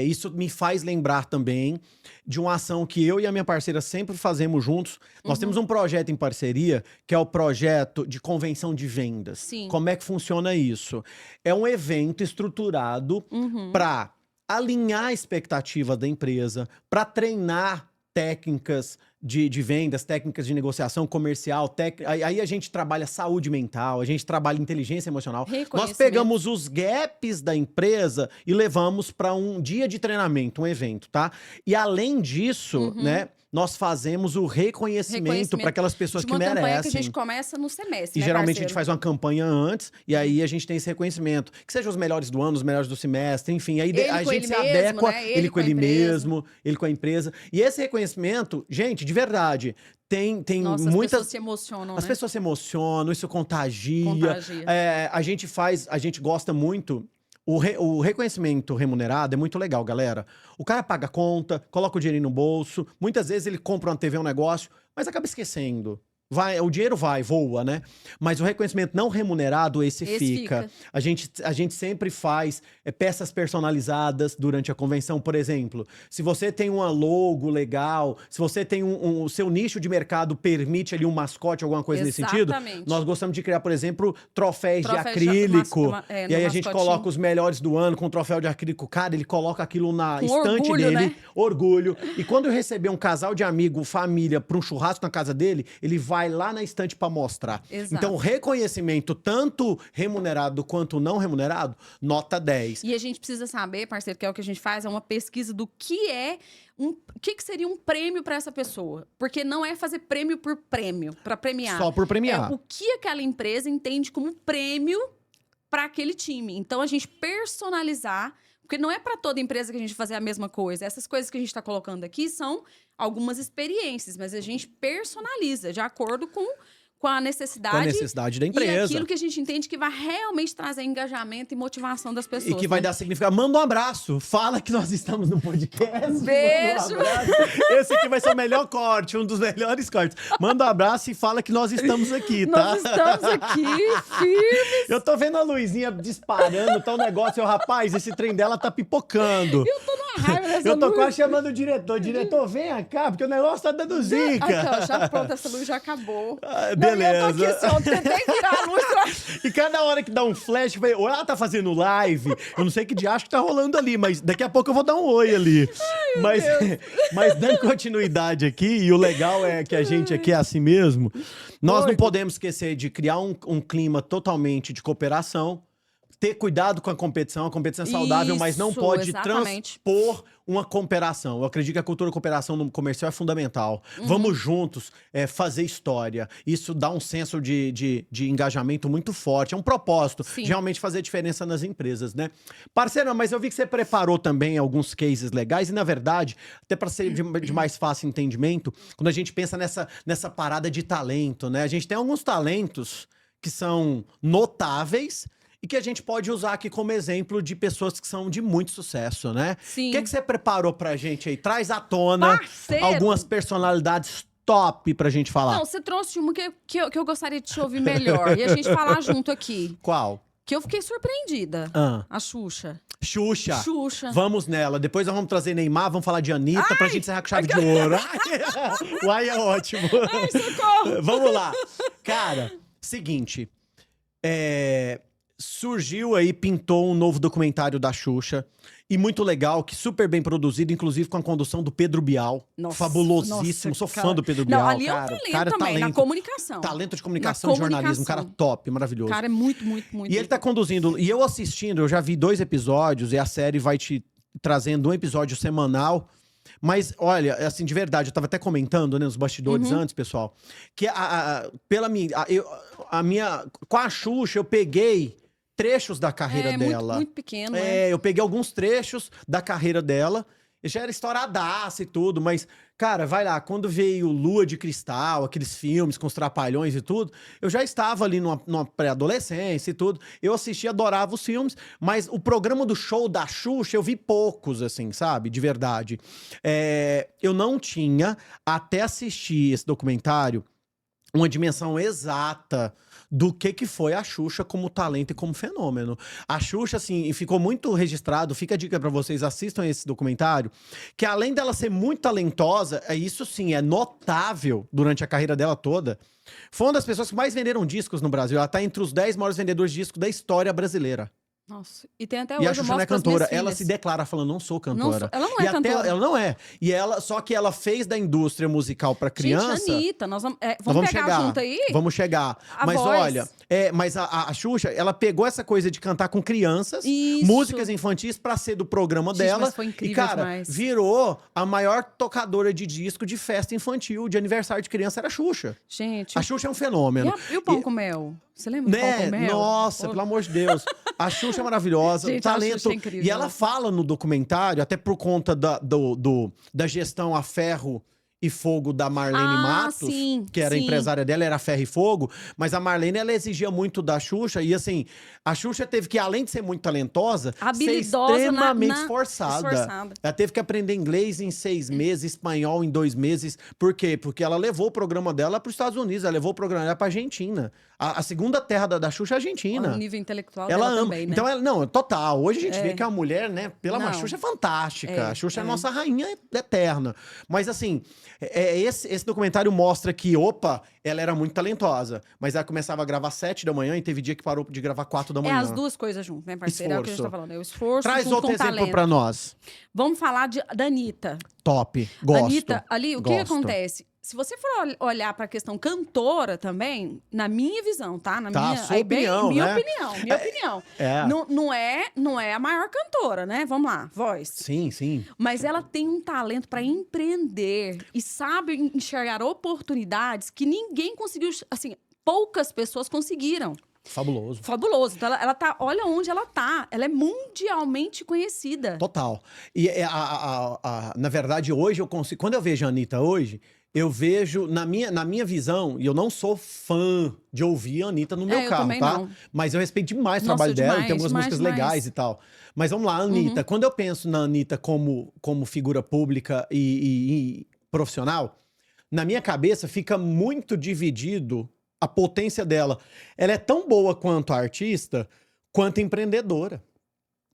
A: isso me faz lembrar também de uma ação que eu e a minha parceira sempre fazemos juntos. Nós temos um projeto em parceria, que é o projeto de convenção de vendas.
B: Sim.
A: Como é que funciona isso? É um evento estruturado para alinhar a expectativa da empresa, para treinar técnicas de vendas, técnicas de negociação comercial, aí a gente trabalha saúde mental, a gente trabalha inteligência emocional. Nós pegamos os gaps da empresa e levamos para um dia de treinamento, um evento, tá? E além disso, né, nós fazemos o reconhecimento para aquelas pessoas que merecem. Uma campanha que
B: a gente começa no semestre,
A: e
B: né,
A: geralmente
B: parceiro?
A: a gente faz uma campanha antes, e aí a gente tem esse reconhecimento. Que sejam os melhores do ano, os melhores do semestre, enfim. Aí a gente se adequa, né? ele com ele mesmo, ele com a empresa. E esse reconhecimento, gente, de verdade, tem
B: Nossa,
A: muitas...
B: as pessoas se emocionam,
A: As
B: né?
A: pessoas se emocionam, isso contagia. A gente gosta muito... O reconhecimento remunerado é muito legal, galera. O cara paga a conta, coloca o dinheiro no bolso. Muitas vezes ele compra uma TV, um negócio, mas acaba esquecendo. O dinheiro voa, né? Mas o reconhecimento não remunerado, esse fica. A gente sempre faz peças personalizadas durante a convenção. Por exemplo, se você tem uma logo legal, se você tem o seu nicho de mercado permite ali um mascote, alguma coisa nesse sentido, nós gostamos de criar, por exemplo, troféus de acrílico. E aí a gente coloca os melhores do ano com um troféu de acrílico. Cara, ele coloca aquilo na estante dele. Né? Orgulho. E quando eu receber um casal de amigo, família, para um churrasco na casa dele, ele vai lá na estante para mostrar.
B: Exato.
A: Então, o reconhecimento, tanto remunerado quanto não remunerado, nota 10.
B: E a gente precisa saber, parceiro, que é o que a gente faz, é uma pesquisa do que é o que seria um prêmio para essa pessoa. Porque não é fazer prêmio por prêmio, para premiar.
A: Só por premiar.
B: É o que aquela empresa entende como prêmio para aquele time. Então, a gente personalizar, porque não é para toda empresa que a gente fazer a mesma coisa. Essas coisas que a gente está colocando aqui são algumas experiências, mas a gente personaliza de acordo com a necessidade
A: da empresa.
B: E aquilo que a gente entende que vai realmente trazer engajamento e motivação das pessoas.
A: E que vai dar significado. Manda um abraço. Fala que nós estamos no podcast.
B: Beijo!
A: Esse aqui vai ser o melhor corte, um dos melhores cortes. Manda um abraço e fala que nós estamos aqui, tá?
B: Nós estamos aqui, firmes.
A: Eu tô vendo a luzinha disparando, tá um negócio. Rapaz, esse trem dela tá pipocando.
B: Eu tô numa raiva dessa luz.
A: Eu tô quase chamando o diretor. Diretor, vem cá, porque o negócio tá dando zica.
B: Aqui, ó, já pronto, essa luz já acabou.
A: Beleza.
B: Eu tô aqui assim, ó, tentei virar a luz.
A: E cada hora que dá um flash, ou ela tá fazendo live, eu não sei que diacho que tá rolando ali, mas daqui a pouco eu vou dar um oi ali. Mas dando continuidade aqui, e o legal é que a gente aqui é assim mesmo, nós não podemos esquecer de criar um clima totalmente de cooperação, ter cuidado com a competição é saudável, mas não pode transpor uma cooperação. Eu acredito que a cultura de cooperação no comercial é fundamental. Vamos juntos fazer história. Isso dá um senso de engajamento muito forte. É um propósito de realmente fazer diferença nas empresas, né? Parceiro, mas eu vi que você preparou também alguns cases legais e, na verdade, até para ser de mais fácil entendimento, quando a gente pensa nessa parada de talento, né? A gente tem alguns talentos que são notáveis, e que a gente pode usar aqui como exemplo de pessoas que são de muito sucesso, né?
B: Sim.
A: O que você preparou pra gente aí? Traz à tona
B: Parceiro.
A: Algumas personalidades top pra gente falar.
B: Não, você trouxe uma que eu gostaria de te ouvir melhor. E a gente falar junto aqui.
A: Qual?
B: Que eu fiquei surpreendida. A Xuxa.
A: Xuxa. Vamos nela. Depois nós vamos trazer Neymar, vamos falar de Anitta pra gente encerrar com chave de ouro. Uai, é ótimo.
B: Ai, socorro.
A: Vamos lá. Cara, seguinte. Surgiu aí, pintou um novo documentário da Xuxa. E muito legal, que super bem produzido, inclusive com a condução do Pedro Bial.
B: Nossa,
A: fabulosíssimo, sou fã do Pedro Bial.
B: Não, ali
A: cara.
B: É um talento
A: cara
B: também,
A: talento,
B: na comunicação.
A: Talento de comunicação e jornalismo, cara top, maravilhoso.
B: O cara é muito, muito, muito.
A: E ele tá conduzindo, e eu assistindo, eu já vi 2 episódios, e a série vai te trazendo um episódio semanal. Mas, olha, assim, de verdade, eu tava até comentando, né, nos bastidores antes, pessoal, que com a Xuxa eu peguei trechos da carreira dela.
B: Muito pequeno,
A: eu peguei alguns trechos da carreira dela. Já era estouradaça e tudo, mas, cara, vai lá, quando veio Lua de Cristal, aqueles filmes com os Trapalhões e tudo, eu já estava ali numa pré-adolescência e tudo. Eu assistia, adorava os filmes, mas o programa do show da Xuxa eu vi poucos, assim, sabe? De verdade. Eu não tinha, até assistir esse documentário, uma dimensão exata do que foi a Xuxa como talento e como fenômeno. A Xuxa, assim, ficou muito registrado, fica a dica pra vocês, assistam esse documentário, que além dela ser muito talentosa, isso sim, é notável durante a carreira dela toda, foi uma das pessoas que mais venderam discos no Brasil. Ela tá entre os 10 maiores vendedores de discos da história brasileira.
B: Nossa, e tem até
A: E
B: hoje,
A: a
B: eu
A: Xuxa não é
B: mostro pras minhas
A: cantora. Ela
B: filhas.
A: se declara falando, não sou
B: Não
A: cantora.
B: sou- ela não
A: E
B: é
A: até
B: cantora.
A: ela não é. E ela, só que ela fez da indústria musical pra criança.
B: Gente, Anitta, nós vamos,
A: Nós
B: vamos pegar
A: chegar,
B: junto aí?
A: Vamos chegar.
B: A
A: Mas
B: voz.
A: olha, mas a Xuxa, ela pegou essa coisa de cantar com crianças,
B: Isso.
A: músicas infantis pra ser do programa
B: Gente,
A: dela.
B: mas foi incrível
A: e, cara,
B: demais.
A: virou a maior tocadora de disco de festa infantil, de aniversário de criança, era a Xuxa.
B: Gente,
A: A Xuxa é um fenômeno.
B: e o pão com mel? Você lembra do pão
A: Né?
B: com mel?
A: Nossa,
B: Oh,
A: pelo amor de Deus. A Xuxa é maravilhosa,
B: Gente, a
A: talento.
B: Xuxa é incrível.
A: E ela fala no documentário, até por conta da gestão a ferro e fogo da Marlene Matos,
B: sim,
A: que era a
B: sim.
A: empresária dela, era ferro e fogo, mas a Marlene, ela exigia muito da Xuxa, e assim, a Xuxa teve que, além de ser muito talentosa,
B: Habilidosa
A: ser extremamente
B: na
A: esforçada.
B: esforçada.
A: Ela teve que aprender inglês em 6 meses, espanhol em 2 meses. Por quê? Porque ela levou o programa dela para os Estados Unidos, ela levou o programa dela para Argentina. A segunda terra da Xuxa é a Argentina.
B: O nível intelectual
A: Ela
B: dela
A: ama.
B: também, né?
A: Então, não, total. Hoje a gente vê que a mulher, né, pela
B: Não.
A: a Xuxa é fantástica.
B: É,
A: A Xuxa é a
B: é.
A: nossa rainha eterna. Mas, assim, esse documentário mostra que, opa, ela era muito talentosa. Mas ela começava a gravar 7 da manhã e teve dia que parou de gravar 4 da
B: É
A: manhã.
B: as duas coisas juntas, né, parceiro? É o que a gente tá
A: Esforço.
B: falando. É o esforço
A: Traz
B: junto
A: outro
B: com o
A: exemplo
B: talento.
A: pra nós.
B: Vamos falar da Anitta.
A: Top. Gosto.
B: Anitta, ali, o que
A: Gosto.
B: acontece? Se você for olhar pra questão cantora também, na minha visão, tá? Na
A: Tá,
B: minha,
A: sua opinião,
B: minha
A: né?
B: opinião, minha opinião.
A: É.
B: Não é a maior cantora, né? Vamos lá, voz.
A: Sim, sim.
B: Mas ela tem um talento pra empreender e sabe enxergar oportunidades que ninguém conseguiu, assim, poucas pessoas conseguiram.
A: Fabuloso.
B: Fabuloso. Então ela tá, olha onde ela tá. Ela é mundialmente conhecida.
A: Total. E na verdade, hoje eu consigo. Quando eu vejo a Anitta hoje, eu vejo, na minha visão, e eu não sou fã de ouvir a Anitta no meu
B: eu
A: carro,
B: também
A: tá?
B: não.
A: Mas eu respeito demais o
B: Nossa,
A: trabalho dela,
B: demais,
A: tem algumas
B: demais,
A: músicas
B: demais.
A: legais e tal. Mas vamos lá, a Anitta. Quando eu penso na Anitta como figura pública e profissional, na minha cabeça fica muito dividido a potência dela. Ela é tão boa quanto artista, quanto empreendedora.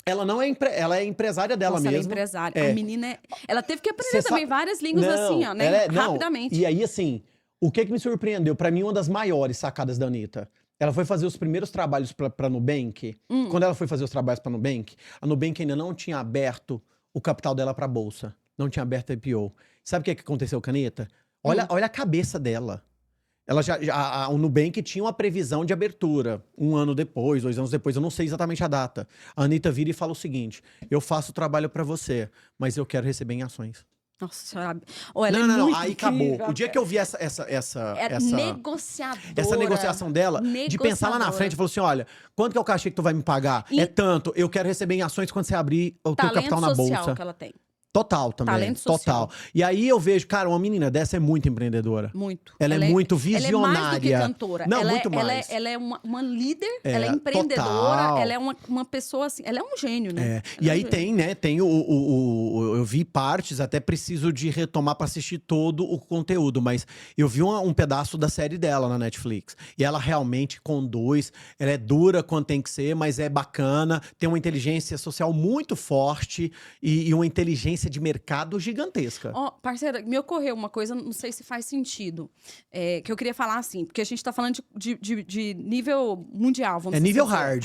A: Ela não é ela é empresária dela
B: Nossa, ela é
A: mesma.
B: empresária.
A: É.
B: A menina ela teve que aprender
A: Cê
B: também
A: sabe-
B: várias línguas
A: Não,
B: assim, ó, né?
A: ela não.
B: Rapidamente.
A: E aí, assim, o que me surpreendeu? Pra mim, uma das maiores sacadas da Anitta. Ela foi fazer os primeiros trabalhos pra Nubank. Quando ela foi fazer os trabalhos pra Nubank, a Nubank ainda não tinha aberto o capital dela pra bolsa. Não tinha aberto a IPO. Sabe o que aconteceu com a Anitta? Olha a cabeça dela. Ela o Nubank tinha uma previsão de abertura 1 ano depois, 2 anos depois, eu não sei exatamente a data. A Anitta vira e fala o seguinte: eu faço o trabalho pra você, mas eu quero receber em ações.
B: Nossa senhora. Oh, ela
A: Não,
B: é muito
A: aí
B: incrível.
A: acabou. O dia que eu vi essa
B: Negociadora.
A: negociação dela, de pensar lá na frente, falou assim: olha, quanto que é o cachê que tu vai me pagar?
B: E-
A: É tanto, eu quero receber em ações quando você abrir o teu
B: Talento
A: capital na
B: social
A: bolsa.
B: que ela tem.
A: Total também.
B: Talento social.
A: Total. E aí eu vejo, cara, uma menina dessa é muito empreendedora.
B: Muito.
A: Ela é muito
B: Ela é mais do que
A: visionária.
B: cantora.
A: Não,
B: ela
A: muito
B: ela
A: mais.
B: ela é uma líder,
A: É,
B: ela é empreendedora,
A: total.
B: ela é uma pessoa assim, ela é um gênio, né?
A: É.
B: Ela
A: E
B: é um
A: aí
B: gênio.
A: tem, né? Tem eu vi partes, até preciso de retomar pra assistir todo o conteúdo, mas eu vi um pedaço da série dela na Netflix. E ela realmente conduz, ela é dura quando tem que ser, mas é bacana, tem uma inteligência social muito forte e uma inteligência de mercado gigantesca.
B: Ó, parceira, me ocorreu uma coisa, não sei se faz sentido, que eu queria falar assim, porque a gente tá falando de nível mundial, vamos
A: É
B: dizer
A: nível
B: assim.
A: hard,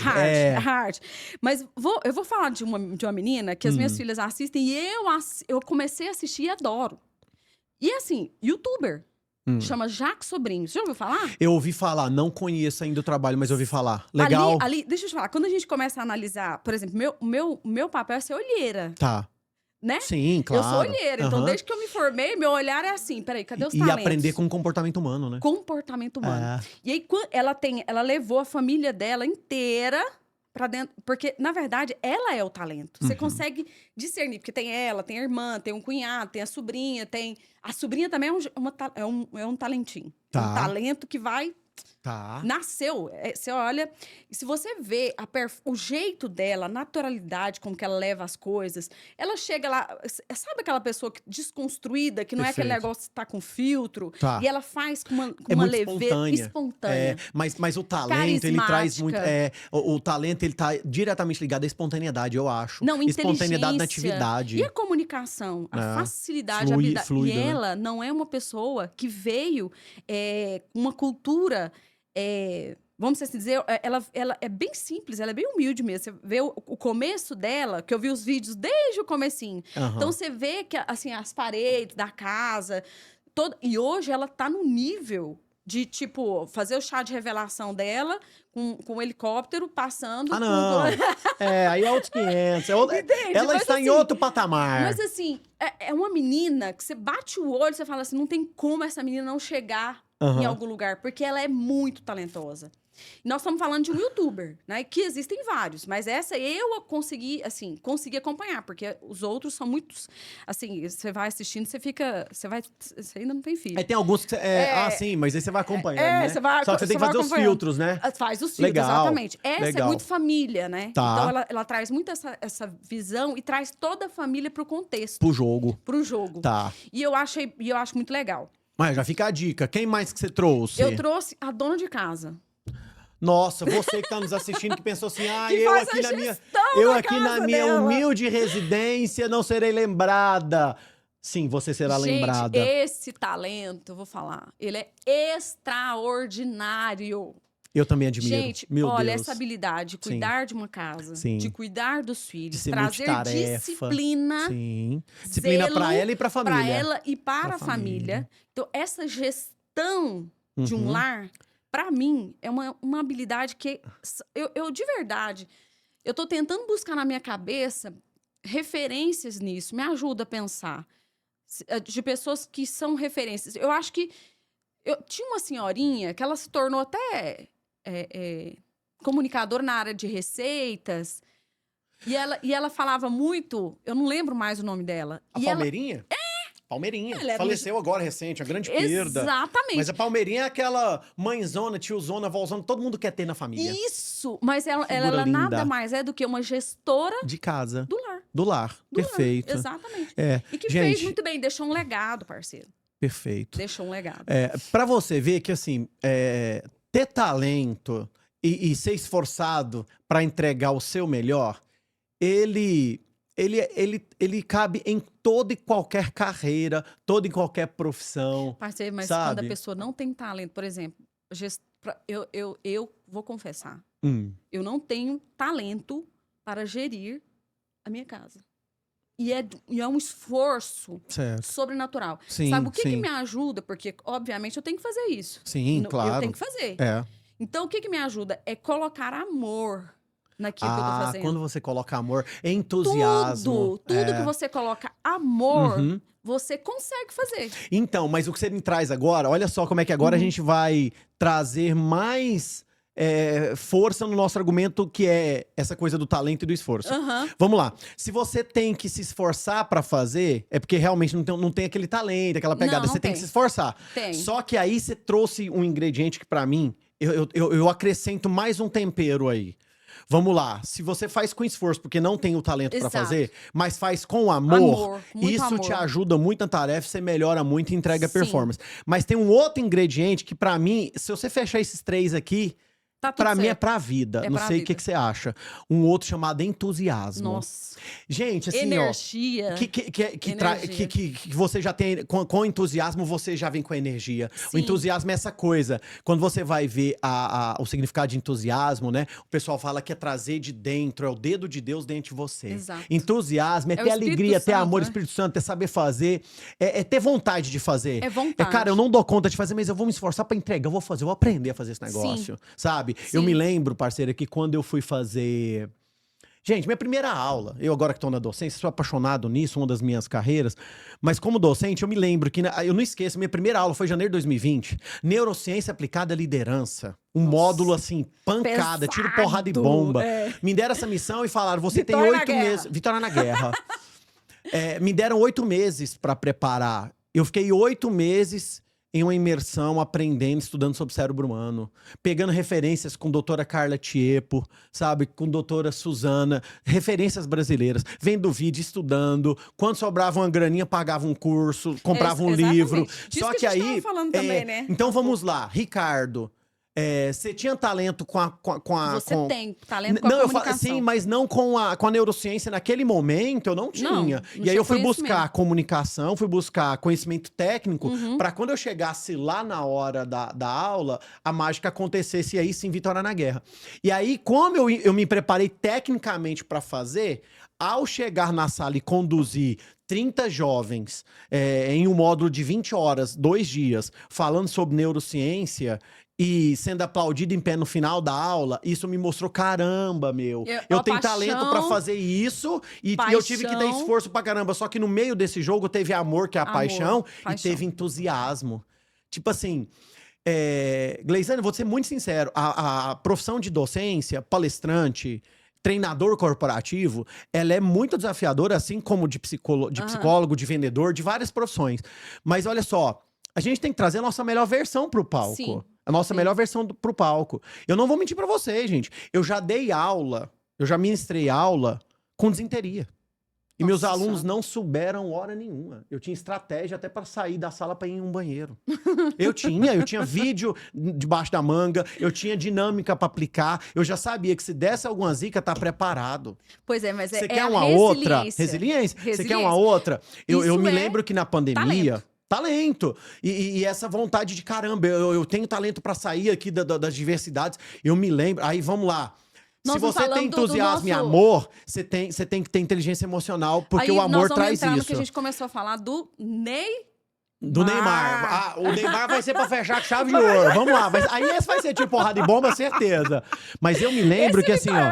B: Hard. Mas eu vou falar de uma menina que as minhas filhas assistem e eu comecei a assistir e adoro. E assim, youtuber. Chama Jaque Sobrinho. Você já ouviu falar?
A: Eu ouvi falar, não conheço ainda o trabalho, mas eu ouvi falar. Legal.
B: Ali, deixa eu te falar, quando a gente começa a analisar, por exemplo, meu papel é ser olheira,
A: Tá.
B: né?
A: Sim, claro.
B: Eu sou olheira, então
A: Aham.
B: desde que eu me formei, meu olhar é assim, peraí, cadê os
A: E
B: talentos?
A: aprender com o comportamento humano, né?
B: Comportamento humano.
A: É.
B: E aí, ela levou a família dela inteira pra dentro, porque, na verdade, ela é o talento.
A: Uhum.
B: Você consegue discernir, porque tem ela, tem a irmã, tem um cunhado, tem a sobrinha, tem... A sobrinha também é um talentinho.
A: Tá.
B: Um talento que vai...
A: Tá.
B: Nasceu. Você olha, e se você vê o jeito dela, a naturalidade com que ela leva as coisas, ela chega lá, sabe aquela pessoa desconstruída, que não é aquele
A: Perfeito.
B: negócio que tá com filtro,
A: Tá.
B: e ela faz com uma
A: muito
B: leveza espontânea.
A: É, mas o talento, ele traz muito.
B: Carismática.
A: O talento, ele tá diretamente ligado à espontaneidade, eu acho.
B: Não,
A: Espontaneidade na
B: inteligência.
A: atividade.
B: E a comunicação, a
A: É.
B: facilidade, a habilidade.
A: Fluida,
B: E
A: né?
B: ela não é uma pessoa que veio com uma cultura vamos assim dizer, ela é bem simples, ela é bem humilde mesmo. Você vê o começo dela, que eu vi os vídeos desde o comecinho.
A: Aham.
B: Então, você vê que, assim, as paredes da casa... E hoje ela tá no nível de, tipo, fazer o chá de revelação dela com o helicóptero passando...
A: Ah, não. Aí é outros 500. Ela
B: Mas,
A: está
B: assim,
A: em outro patamar.
B: Mas, assim, é uma menina que você bate o olho e você fala assim, não tem como essa menina não chegar em algum lugar, porque ela é muito talentosa. Nós estamos falando de um youtuber, né? Que existem vários, mas essa eu consegui, assim, consegui acompanhar, porque os outros são muitos, assim, você vai assistindo, você ainda não tem filho.
A: Aí tem alguns que sim, mas aí você vai acompanhando, né?
B: Você vai,
A: Só que você tem que fazer os filtros, né?
B: Faz os filtros,
A: Legal,
B: exatamente. Essa
A: legal.
B: é muito família, né?
A: Tá.
B: Então ela traz muito essa visão e traz toda a família pro contexto.
A: Pro jogo.
B: Pro jogo.
A: Tá.
B: E eu acho muito legal.
A: Mas já fica a dica. Quem mais que você trouxe?
B: Eu trouxe a dona de casa.
A: Nossa, você que tá nos assistindo que pensou assim,
B: Que
A: eu
B: faz
A: aqui
B: a
A: na minha,
B: gestão
A: eu
B: da
A: aqui na
B: casa
A: minha
B: dela.
A: humilde residência não serei lembrada. Sim, você será lembrada.
B: Esse talento, eu vou falar, ele é extraordinário.
A: Eu também admiro.
B: Gente,
A: Meu
B: olha,
A: Deus.
B: essa habilidade de cuidar de uma casa,
A: Sim.
B: de cuidar dos
A: De
B: filhos,
A: ser
B: trazer
A: multitarefa.
B: disciplina,
A: Sim. Disciplina
B: zelo
A: pra ela e pra família.
B: para ela e para
A: Pra
B: a família. Então, essa gestão de um
A: Uhum.
B: lar, para mim, é uma habilidade que eu de verdade, eu tô tentando buscar na minha cabeça referências nisso. Me ajuda a pensar. De pessoas que são referências. Eu acho que eu tinha uma senhorinha que ela se tornou até comunicadora na área de receitas. E ela falava muito... Eu não lembro mais o nome dela.
A: A
B: E
A: Palmeirinha? Palmeirinha.
B: Ela era
A: Faleceu agora recente, a grande perda.
B: Exatamente.
A: Mas a Palmeirinha é aquela mãezona, tiozona, vózona, todo mundo quer ter na família.
B: Isso! Mas ela
A: Figura linda.
B: nada mais é do que uma gestora
A: De casa.
B: do lar.
A: Do lar.
B: Do lar.
A: Perfeito.
B: Exatamente.
A: É.
B: E que
A: Gente,
B: fez muito bem. Deixou um legado, parceiro.
A: perfeito.
B: Deixou um legado.
A: Pra você ver que, assim, ter talento e ser esforçado pra entregar o seu melhor, ele cabe em toda e qualquer carreira, toda e qualquer profissão.
B: Parceiro, mas
A: sabe?
B: quando a pessoa não tem talento, por exemplo, eu vou confessar, eu não tenho talento para gerir a minha casa. E é um esforço
A: Certo.
B: sobrenatural.
A: Sim,
B: Sabe o que
A: sim.
B: me ajuda? Porque, obviamente, eu tenho que fazer isso.
A: Sim, claro.
B: Eu tenho que fazer.
A: É.
B: Então, o que me ajuda? É colocar amor naquilo que eu tô fazendo.
A: Quando você coloca amor, entusiasmo.
B: Tudo que você coloca amor,
A: Uhum.
B: você consegue fazer.
A: Então, mas o que você me traz agora, olha só como é que agora a gente vai trazer mais força no nosso argumento, que é essa coisa do talento e do esforço.
B: Aham.
A: Vamos lá. Se você tem que se esforçar pra fazer, é porque realmente não tem aquele talento, aquela pegada.
B: Não
A: Você tem
B: tem.
A: que se esforçar.
B: Tem.
A: Só que aí você trouxe um ingrediente que pra mim, eu acrescento mais um tempero aí. Vamos lá. Se você faz com esforço, porque não tem o talento pra
B: Exato.
A: fazer, mas faz com amor,
B: Amor, muito
A: isso
B: amor.
A: te ajuda muito na tarefa, você melhora muito e entrega
B: Sim.
A: performance. Mas tem um outro ingrediente que pra mim, se você fechar esses três aqui,
B: Tá tudo
A: pra mim é
B: certo.
A: pra vida.
B: É
A: Não
B: pra
A: sei o
B: vida.
A: que você acha. Um outro chamado entusiasmo.
B: Nossa.
A: Gente, assim,
B: Energia.
A: que você já tem, com entusiasmo, você já vem com energia. O
B: Sim.
A: entusiasmo é essa coisa. Quando você vai ver o significado de entusiasmo, né? O pessoal fala que é trazer de dentro, é o dedo de Deus dentro de você.
B: Exato.
A: Entusiasmo é
B: É o
A: ter
B: Espírito
A: alegria, ter
B: Santo,
A: amor,
B: né?
A: Espírito Santo, é saber fazer, é ter vontade de fazer.
B: É vontade.
A: Cara, eu não dou conta de fazer, mas eu vou me esforçar pra entregar, eu vou fazer, eu vou aprender a fazer esse negócio, sabe? Eu
B: Sim.
A: me lembro, parceiro, que quando eu fui fazer... Gente, minha primeira aula, eu agora que tô na docência, sou apaixonado nisso, uma das minhas carreiras, mas como docente, eu me lembro que, eu não esqueço, minha primeira aula foi em janeiro de 2020, Neurociência Aplicada à Liderança, um módulo assim, pancada, tiro, porrada e bomba. Me deram essa missão e falaram, você tem
B: Vitória na
A: 8
B: guerra.
A: meses... Vitória na guerra. Me deram 8 meses pra preparar. Eu fiquei 8 meses em uma imersão, aprendendo, estudando sobre o cérebro humano, pegando referências com doutora Carla Tiepo, sabe, com doutora Suzana, referências brasileiras, vendo vídeo, estudando, quando sobrava uma graninha, pagava um curso, comprava um
B: Exatamente.
A: livro.
B: Disso
A: Só
B: que
A: que
B: a gente
A: aí,
B: tava falando também, né?
A: então vamos lá, Ricardo, Você tinha talento com a...
B: Você tem talento com a
A: não,
B: comunicação.
A: sim, mas não com a neurociência. Naquele momento, eu não tinha.
B: Não
A: E aí
B: tinha
A: eu fui
B: conhecimento.
A: buscar comunicação, fui buscar conhecimento técnico, pra quando eu chegasse lá na hora da aula, a mágica acontecesse e aí sim, vitória na guerra. E aí, como eu me preparei tecnicamente pra fazer, ao chegar na sala e conduzir 30 jovens em um módulo de 20 horas, 2 dias, falando sobre neurociência e sendo aplaudido em pé no final da aula, isso me mostrou, caramba, meu. Eu tenho talento pra fazer isso e eu tive que ter esforço pra caramba. Só que no meio desse jogo teve amor, que é a paixão, e teve entusiasmo. Tipo assim, Gleisane, vou ser muito sincero, a profissão de docência, palestrante, treinador corporativo, ela é muito desafiadora, assim como de psicólogo, de vendedor, de várias profissões. Mas olha só, a gente tem que trazer a nossa melhor versão pro palco.
B: Sim.
A: A nossa melhor versão pro palco. Eu não vou mentir pra vocês, gente. Eu já dei aula, eu já ministrei aula com desinteria. E meus alunos não souberam hora nenhuma. Eu tinha estratégia até pra sair da sala pra ir em um banheiro. Eu tinha vídeo debaixo da manga, eu tinha dinâmica pra aplicar. Eu já sabia que se desse alguma zica, tá preparado.
B: Pois é, mas
A: Você
B: é
A: quer
B: a
A: uma outra? Resiliência. Você quer uma outra? Eu me lembro que na pandemia... Talento. E essa vontade de, caramba, eu tenho talento pra sair aqui das diversidades. Eu me lembro. Aí, vamos lá. Se você tem entusiasmo e amor, você tem que ter inteligência emocional, porque o amor traz isso.
B: Que a gente começou a falar do
A: Do Neymar. O Neymar vai ser pra fechar com chave de ouro. Vamos lá. Aí esse vai ser tipo porrada de bomba, certeza. Mas eu me lembro que assim, ó.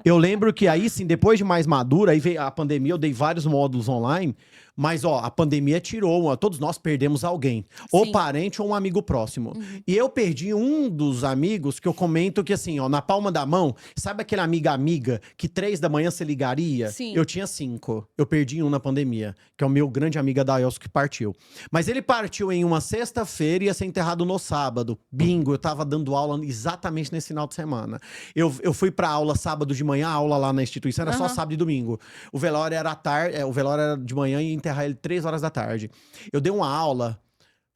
A: Eu lembro que aí sim, depois de mais madura, aí veio a pandemia, eu dei vários módulos online. Mas, ó, a pandemia tirou, todos nós perdemos alguém. Ou parente ou um amigo próximo. E eu perdi um dos amigos que eu comento que, assim, ó, na palma da mão, sabe aquele amiga que 3 da manhã você ligaria?
B: Sim.
A: Eu tinha 5. Eu perdi um na pandemia, que é o meu grande amigo Adaelso que partiu. Mas ele partiu em uma sexta-feira e ia ser enterrado no sábado. Bingo, eu tava dando aula exatamente nesse final de semana. Eu fui pra aula sábado de manhã, a aula lá na instituição era só sábado e domingo. O velório era tarde, o velório era de manhã e enterrar ele 3 horas da tarde. Eu dei uma aula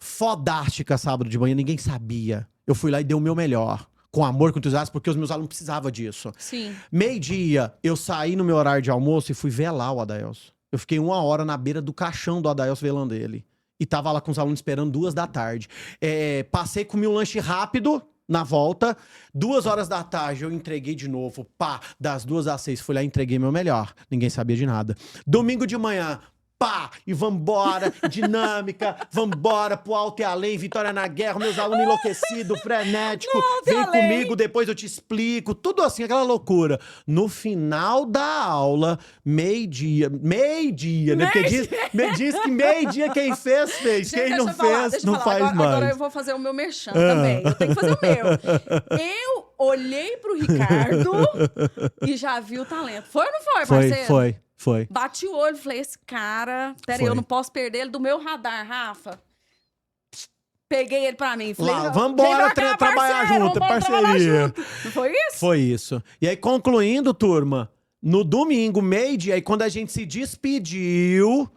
A: fodástica sábado de manhã, ninguém sabia. Eu fui lá e dei o meu melhor. Com amor, com entusiasmo, porque os meus alunos precisavam disso.
B: Sim.
A: Meio-dia, eu saí no meu horário de almoço e fui velar o Adaelso. Eu fiquei 1 hora na beira do caixão do Adaelso velando ele. E tava lá com os alunos esperando 2 da tarde. Passei, comi um lanche rápido na volta. 2 horas da tarde eu entreguei de novo. Pá, das 2 às 6 fui lá e entreguei meu melhor. Ninguém sabia de nada. Domingo de manhã, pá, e vambora, dinâmica, vambora pro alto e além, vitória na guerra, meus alunos enlouquecidos, frenético, vem comigo, depois eu te explico, tudo assim, aquela loucura. No final da aula, meio-dia, né? Porque diz que meio-dia quem fez, fez. Gente, quem não fez, não faz mais.
B: Agora eu vou fazer o meu merchan também, eu tenho que fazer o meu. Eu olhei pro Ricardo e já vi o talento. Foi ou não foi, parceiro?
A: Foi.
B: Bati o olho e falei, esse cara... Peraí, eu não posso perder ele do meu radar, Rafa. Peguei ele pra mim. Falei,
A: vambora trabalhar junto, parceria.
B: Não foi isso?
A: Foi isso. E aí, concluindo, turma, no domingo, meio-dia, aí quando a gente se despediu...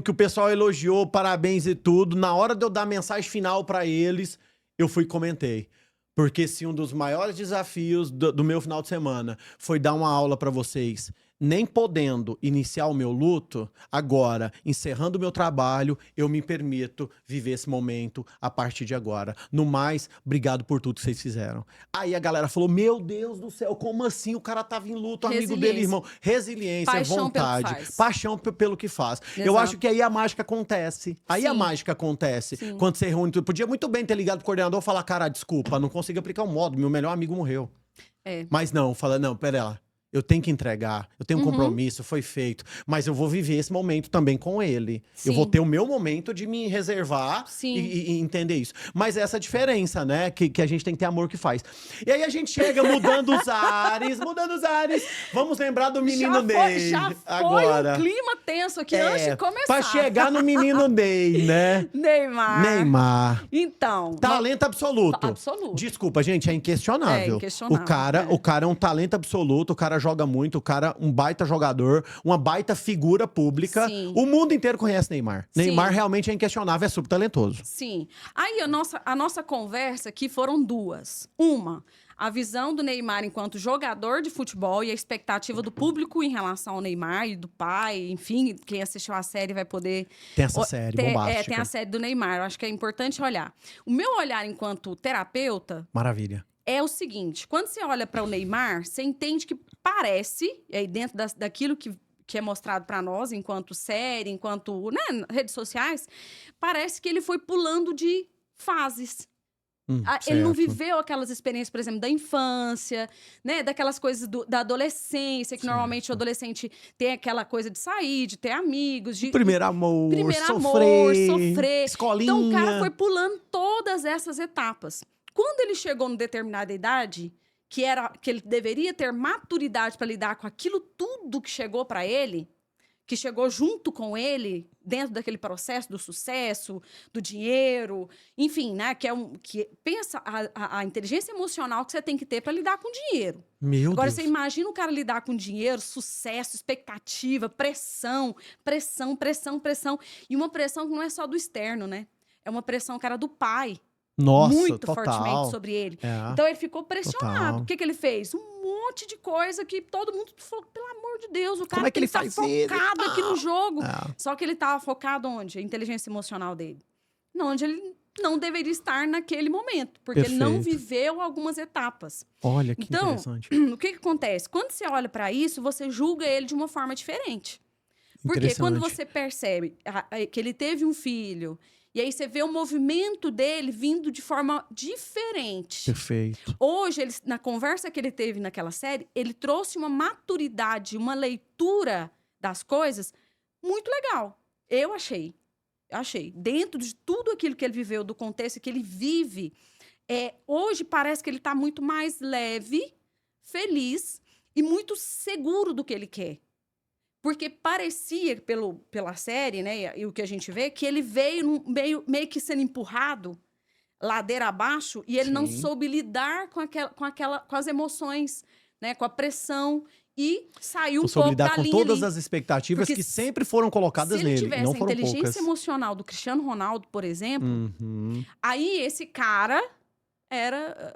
A: que o pessoal elogiou, parabéns e tudo, na hora de eu dar a mensagem final pra eles, eu fui e comentei. Porque se um dos maiores desafios do meu final de semana foi dar uma aula pra vocês, nem podendo iniciar o meu luto, agora, encerrando o meu trabalho, eu me permito viver esse momento a partir de agora. No mais, obrigado por tudo que vocês fizeram. Aí a galera falou, meu Deus do céu, como assim? O cara tava em luto, amigo dele, irmão. Resiliência, paixão, vontade, paixão pelo que faz. Exato. Eu acho que aí a mágica acontece. Aí a mágica acontece. Sim. Quando você reúne tudo. Podia muito bem ter ligado pro coordenador e falar, cara, desculpa, não consigo aplicar o módulo, meu melhor amigo morreu. Mas não, fala, não, pera lá. Eu tenho que entregar, eu tenho um compromisso, foi feito. Mas eu vou viver esse momento também com ele. Sim. Eu vou ter o meu momento de me reservar e entender isso. Mas essa diferença, né? Que a gente tem que ter amor que faz. E aí a gente chega mudando os ares. Vamos lembrar do menino Ney.
B: Já
A: agora.
B: Foi um clima tenso aqui antes de começar.
A: Pra chegar no menino Ney, né? Neymar.
B: Então.
A: Talento absoluto. Desculpa, gente, é inquestionável. O cara é um talento absoluto. O cara cara joga muito, o cara um baita jogador, uma baita figura pública.
B: Sim.
A: O mundo inteiro conhece Neymar.
B: Sim.
A: Neymar realmente é inquestionável, é super talentoso.
B: Sim. Aí a nossa conversa aqui foram duas. Uma, a visão do Neymar enquanto jogador de futebol e a expectativa do público em relação ao Neymar e do pai, enfim, quem assistiu a série vai poder...
A: Tem essa série bombástica.
B: Tem a série do Neymar, eu acho que é importante olhar. O meu olhar enquanto terapeuta
A: Maravilha.
B: é o seguinte, quando você olha para o Neymar, você entende que parece, e aí dentro daquilo que é mostrado para nós, enquanto série, enquanto redes sociais, parece que ele foi pulando de fases. Ele não viveu aquelas experiências, por exemplo, da infância, né? Daquelas coisas da adolescência, que normalmente o adolescente tem aquela coisa de sair, de ter amigos, de...
A: Primeiro amor,
B: sofrer.
A: Escolinha.
B: Então o cara foi pulando todas essas etapas. Quando ele chegou em determinada idade, que ele deveria ter maturidade para lidar com aquilo tudo que chegou para ele, que chegou junto com ele, dentro daquele processo do sucesso, do dinheiro, enfim, né? Pensa a inteligência emocional que você tem que ter para lidar com dinheiro. Agora, você imagina o cara lidar com dinheiro, sucesso, expectativa, pressão. E uma pressão que não é só do externo, né? É uma pressão, cara, do pai.
A: Nossa,
B: muito
A: total.
B: fortemente sobre ele. Então ele ficou pressionado. O que ele fez? Um monte de coisa que todo mundo falou, pelo amor de Deus, o cara
A: Como é que ele
B: tá
A: faz
B: focado
A: isso?
B: aqui no jogo.
A: É.
B: Só que ele tava focado onde? A inteligência emocional dele. Onde ele não deveria estar naquele momento, porque ele não viveu algumas etapas.
A: Olha que interessante.
B: O que acontece? Quando você olha para isso, você julga ele de uma forma diferente. Porque quando você percebe que ele teve um filho, e aí você vê o movimento dele vindo de forma diferente.
A: Perfeito.
B: Hoje, na conversa que ele teve naquela série, ele trouxe uma maturidade, uma leitura das coisas muito legal. Eu achei. Dentro de tudo aquilo que ele viveu, do contexto que ele vive, hoje parece que ele está muito mais leve, feliz e muito seguro do que ele quer. Porque parecia, pela série, né, e o que a gente vê, que ele veio meio que sendo empurrado ladeira abaixo e ele não soube lidar com as emoções, né, com a pressão e saiu um pouco da linha ali.
A: Com todas as expectativas que sempre foram colocadas nele, e não foram poucas.
B: Se ele tivesse a inteligência emocional do Cristiano Ronaldo, por exemplo, aí esse cara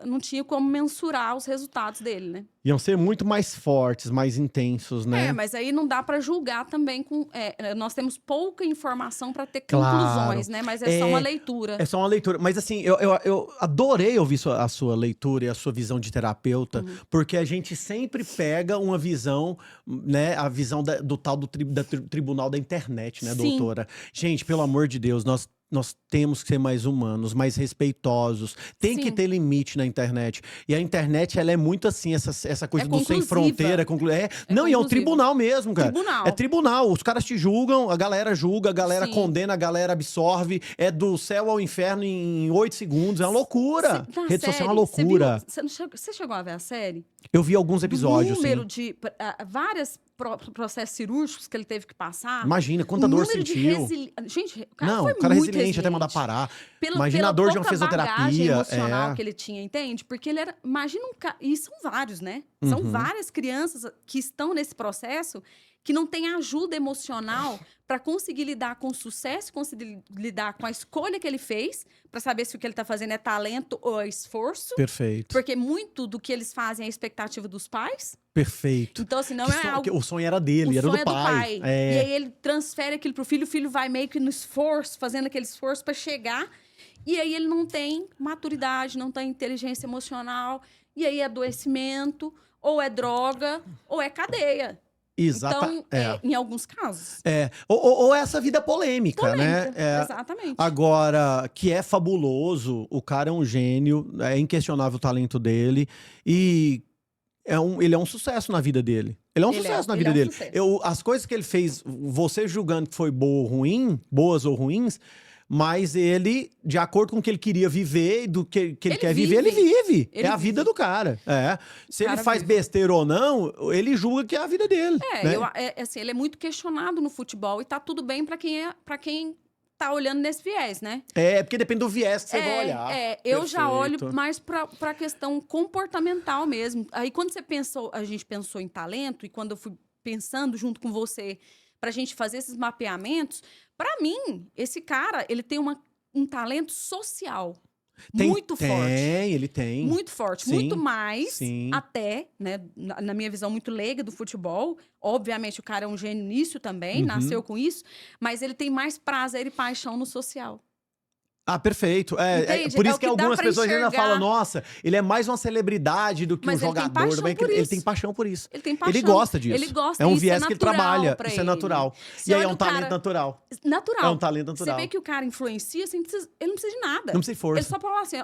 B: não tinha como mensurar os resultados dele, né?
A: Iam ser muito mais fortes, mais intensos, né?
B: Mas aí não dá para julgar também nós temos pouca informação para ter conclusões, né? Mas é só uma leitura.
A: É só uma leitura. Mas assim, eu adorei ouvir a sua leitura e a sua visão de terapeuta, porque a gente sempre pega uma visão, né? A visão do tal do tribunal da internet, né, doutora? Gente, pelo amor de Deus, nós temos que ser mais humanos, mais respeitosos. Tem que ter limite na internet. E a internet, ela é muito assim, essa coisa do sem fronteira. Não, e é um tribunal mesmo, cara. É tribunal. Os caras te julgam, a galera julga, a galera condena, a galera absorve. É do céu ao inferno em 8 segundos. É uma loucura. Rede social é uma loucura.
B: Você chegou a ver a série?
A: Eu vi alguns episódios,
B: o número de vários processos cirúrgicos que ele teve que passar.
A: Imagina, quanta dor sentiu.
B: Gente, o cara foi
A: o cara
B: muito
A: resiliente até mandar parar.
B: Imagina
A: a dor de uma
B: bagagem
A: fisioterapia.
B: emocional que ele tinha, entende? Porque ele era... Imagina um cara... E são vários, né? São várias crianças que estão nesse processo que não têm ajuda emocional para conseguir lidar com o sucesso, conseguir lidar com a escolha que ele fez, para saber se o que ele está fazendo é talento ou é esforço.
A: Perfeito.
B: Porque muito do que eles fazem é a expectativa dos pais.
A: Perfeito.
B: Então, assim, não é algo...
A: O sonho era dele, era do pai.
B: E aí ele transfere aquilo pro filho, o filho vai meio que no esforço, fazendo aquele esforço para chegar. E aí ele não tem maturidade, não tem inteligência emocional. E aí é adoecimento, ou é droga, ou é cadeia. Então, em alguns casos.
A: Ou essa vida polêmica, né?
B: Exatamente.
A: Agora, que é fabuloso, o cara é um gênio, é inquestionável o talento dele. E ele é um sucesso na vida dele. Ele é um sucesso na vida dele. As coisas que ele fez, você julgando que foi boas ou ruins, mas ele, de acordo com o que ele queria viver, do que ele quer viver, ele vive. A vida do cara. Se ele faz besteira ou não, ele julga que é a vida dele.
B: Assim, ele é muito questionado no futebol e tá tudo bem para quem tá olhando nesse viés, né?
A: Porque depende do viés que você vai olhar.
B: Eu já olho
A: Perfeito.
B: mais pra questão comportamental mesmo. Aí quando a gente pensou em talento, e quando eu fui pensando junto com você pra gente fazer esses mapeamentos, pra mim, esse cara, ele tem um talento social. Muito forte.
A: Ele tem.
B: Muito forte.
A: Sim,
B: Muito mais,
A: sim.
B: até, né? Na minha visão muito leiga do futebol. Obviamente, o cara é um gênio nisso também,
A: Uhum.
B: nasceu com isso. Mas ele tem mais prazer e paixão no social.
A: Perfeito.
B: Entende?
A: Por
B: É
A: isso
B: o
A: que
B: que dá
A: algumas
B: pra
A: pessoas ainda
B: enxergar.
A: falam, nossa, ele é mais uma celebridade do que
B: Mas
A: um
B: ele tem
A: jogador.
B: paixão por
A: Ele
B: isso.
A: tem paixão por isso.
B: Ele tem paixão.
A: Ele gosta disso.
B: Ele gosta,
A: É um
B: isso
A: viés
B: é
A: que ele
B: natural
A: trabalha.
B: pra
A: Isso é
B: ele.
A: natural.
B: Você
A: E aí é
B: olha
A: um
B: o cara-
A: talento natural.
B: Natural.
A: É um talento natural.
B: Você vê que o cara influencia, ele não precisa de nada.
A: Não precisa de força.
B: Ele só fala assim,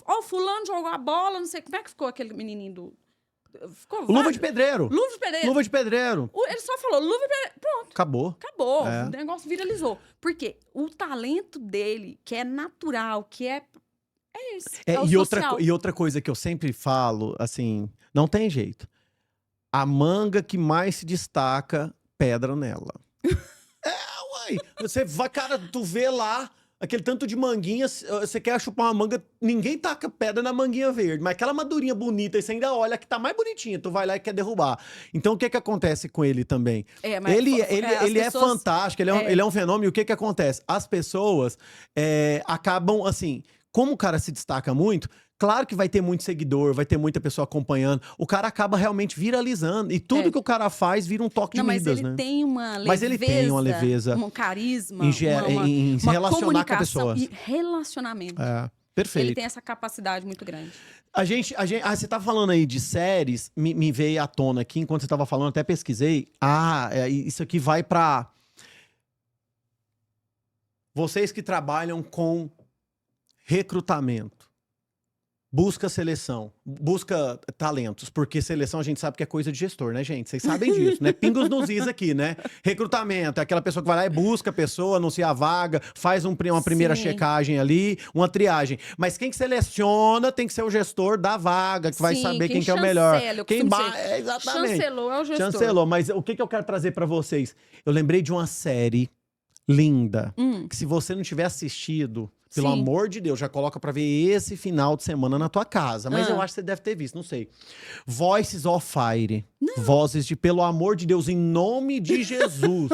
B: ó, fulano jogou a bola, não sei como é que ficou aquele menininho do... Ficou
A: Luva de pedreiro.
B: Luva de pedreiro.
A: Luva de pedreiro.
B: Ele só falou luva de pedreiro. Pronto.
A: Acabou.
B: Acabou.
A: É.
B: O negócio viralizou. Por quê? O talento dele, que é natural, que é esse. É o social.
A: E outra coisa que eu sempre falo, assim, não tem jeito. A manga que mais se destaca, pedra nela. Uai. Você vai, cara, tu vê lá aquele tanto de manguinha, você quer chupar uma manga, ninguém taca pedra na manguinha verde, mas aquela madurinha bonita, e você ainda olha que tá mais bonitinha, tu vai lá e quer derrubar. Então o que acontece com ele também?
B: Mas
A: Ele é
B: pessoas...
A: fantástico, ele é um fenômeno, e o que acontece? As pessoas acabam, assim, como o cara se destaca muito, claro que vai ter muito seguidor, vai ter muita pessoa acompanhando. O cara acaba realmente viralizando. E tudo que o cara faz vira um toque de Midas, né?
B: Tem uma leveza.
A: Mas ele tem uma leveza.
B: Um carisma.
A: Em se
B: uma
A: relacionar com a pessoa.
B: E relacionamento.
A: Perfeito.
B: Ele tem essa capacidade muito grande.
A: Você tava falando aí de séries, me veio à tona aqui, enquanto você tava falando, até pesquisei. Isso aqui vai pra vocês que trabalham com recrutamento. Busca seleção, busca talentos, porque seleção a gente sabe que é coisa de gestor, né, gente? Vocês sabem disso, né? Pingos nos is aqui, né? Recrutamento é aquela pessoa que vai lá e busca a pessoa, anuncia a vaga, faz uma primeira checagem ali, uma triagem. Mas quem que seleciona tem que ser o gestor da vaga, que vai saber quem que é o melhor. Exatamente.
B: Chancelou é o gestor.
A: Chancelou, mas o que eu quero trazer pra vocês? Eu lembrei de uma série linda, que se você não tiver assistido... Pelo amor de Deus, já coloca pra ver esse final de semana na tua casa. Mas eu acho que você deve ter visto, não sei. Voices of Fire. Não. Vozes de, pelo amor de Deus, em nome de Jesus.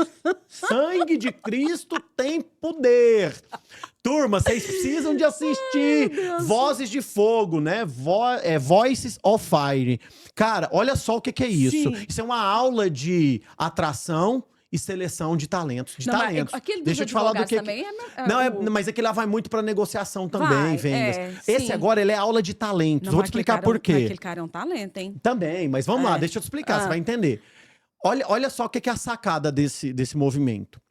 A: Sangue de Cristo tem poder. Turma, vocês precisam de assistir. Vozes de Fogo, né? Voices of Fire. Cara, olha só o que é isso. Sim. Isso é uma aula de atração e seleção de talentos.
B: Deixa eu te falar do que... também
A: mas é que lá vai muito pra negociação também, vendas. Esse agora, ele é aula de talentos. Vou te explicar por quê.
B: Aquele cara é um talento, hein?
A: Também, mas vamos lá, deixa eu te explicar, você vai entender. Olha só o que é a sacada desse movimento.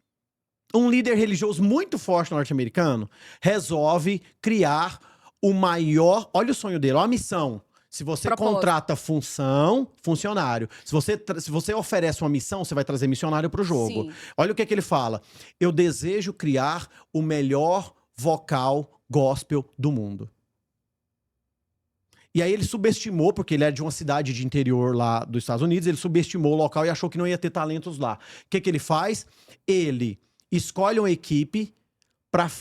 A: Um líder religioso muito forte norte-americano resolve criar o maior... Olha o sonho dele, olha a missão. Se você contrata funcionário. Se você oferece uma missão, você vai trazer missionário pro jogo. Sim. Olha o que ele fala. Eu desejo criar o melhor vocal gospel do mundo. E aí ele subestimou, porque ele é de uma cidade de interior lá dos Estados Unidos, ele subestimou o local e achou que não ia ter talentos lá. O que ele faz? Ele escolhe uma equipe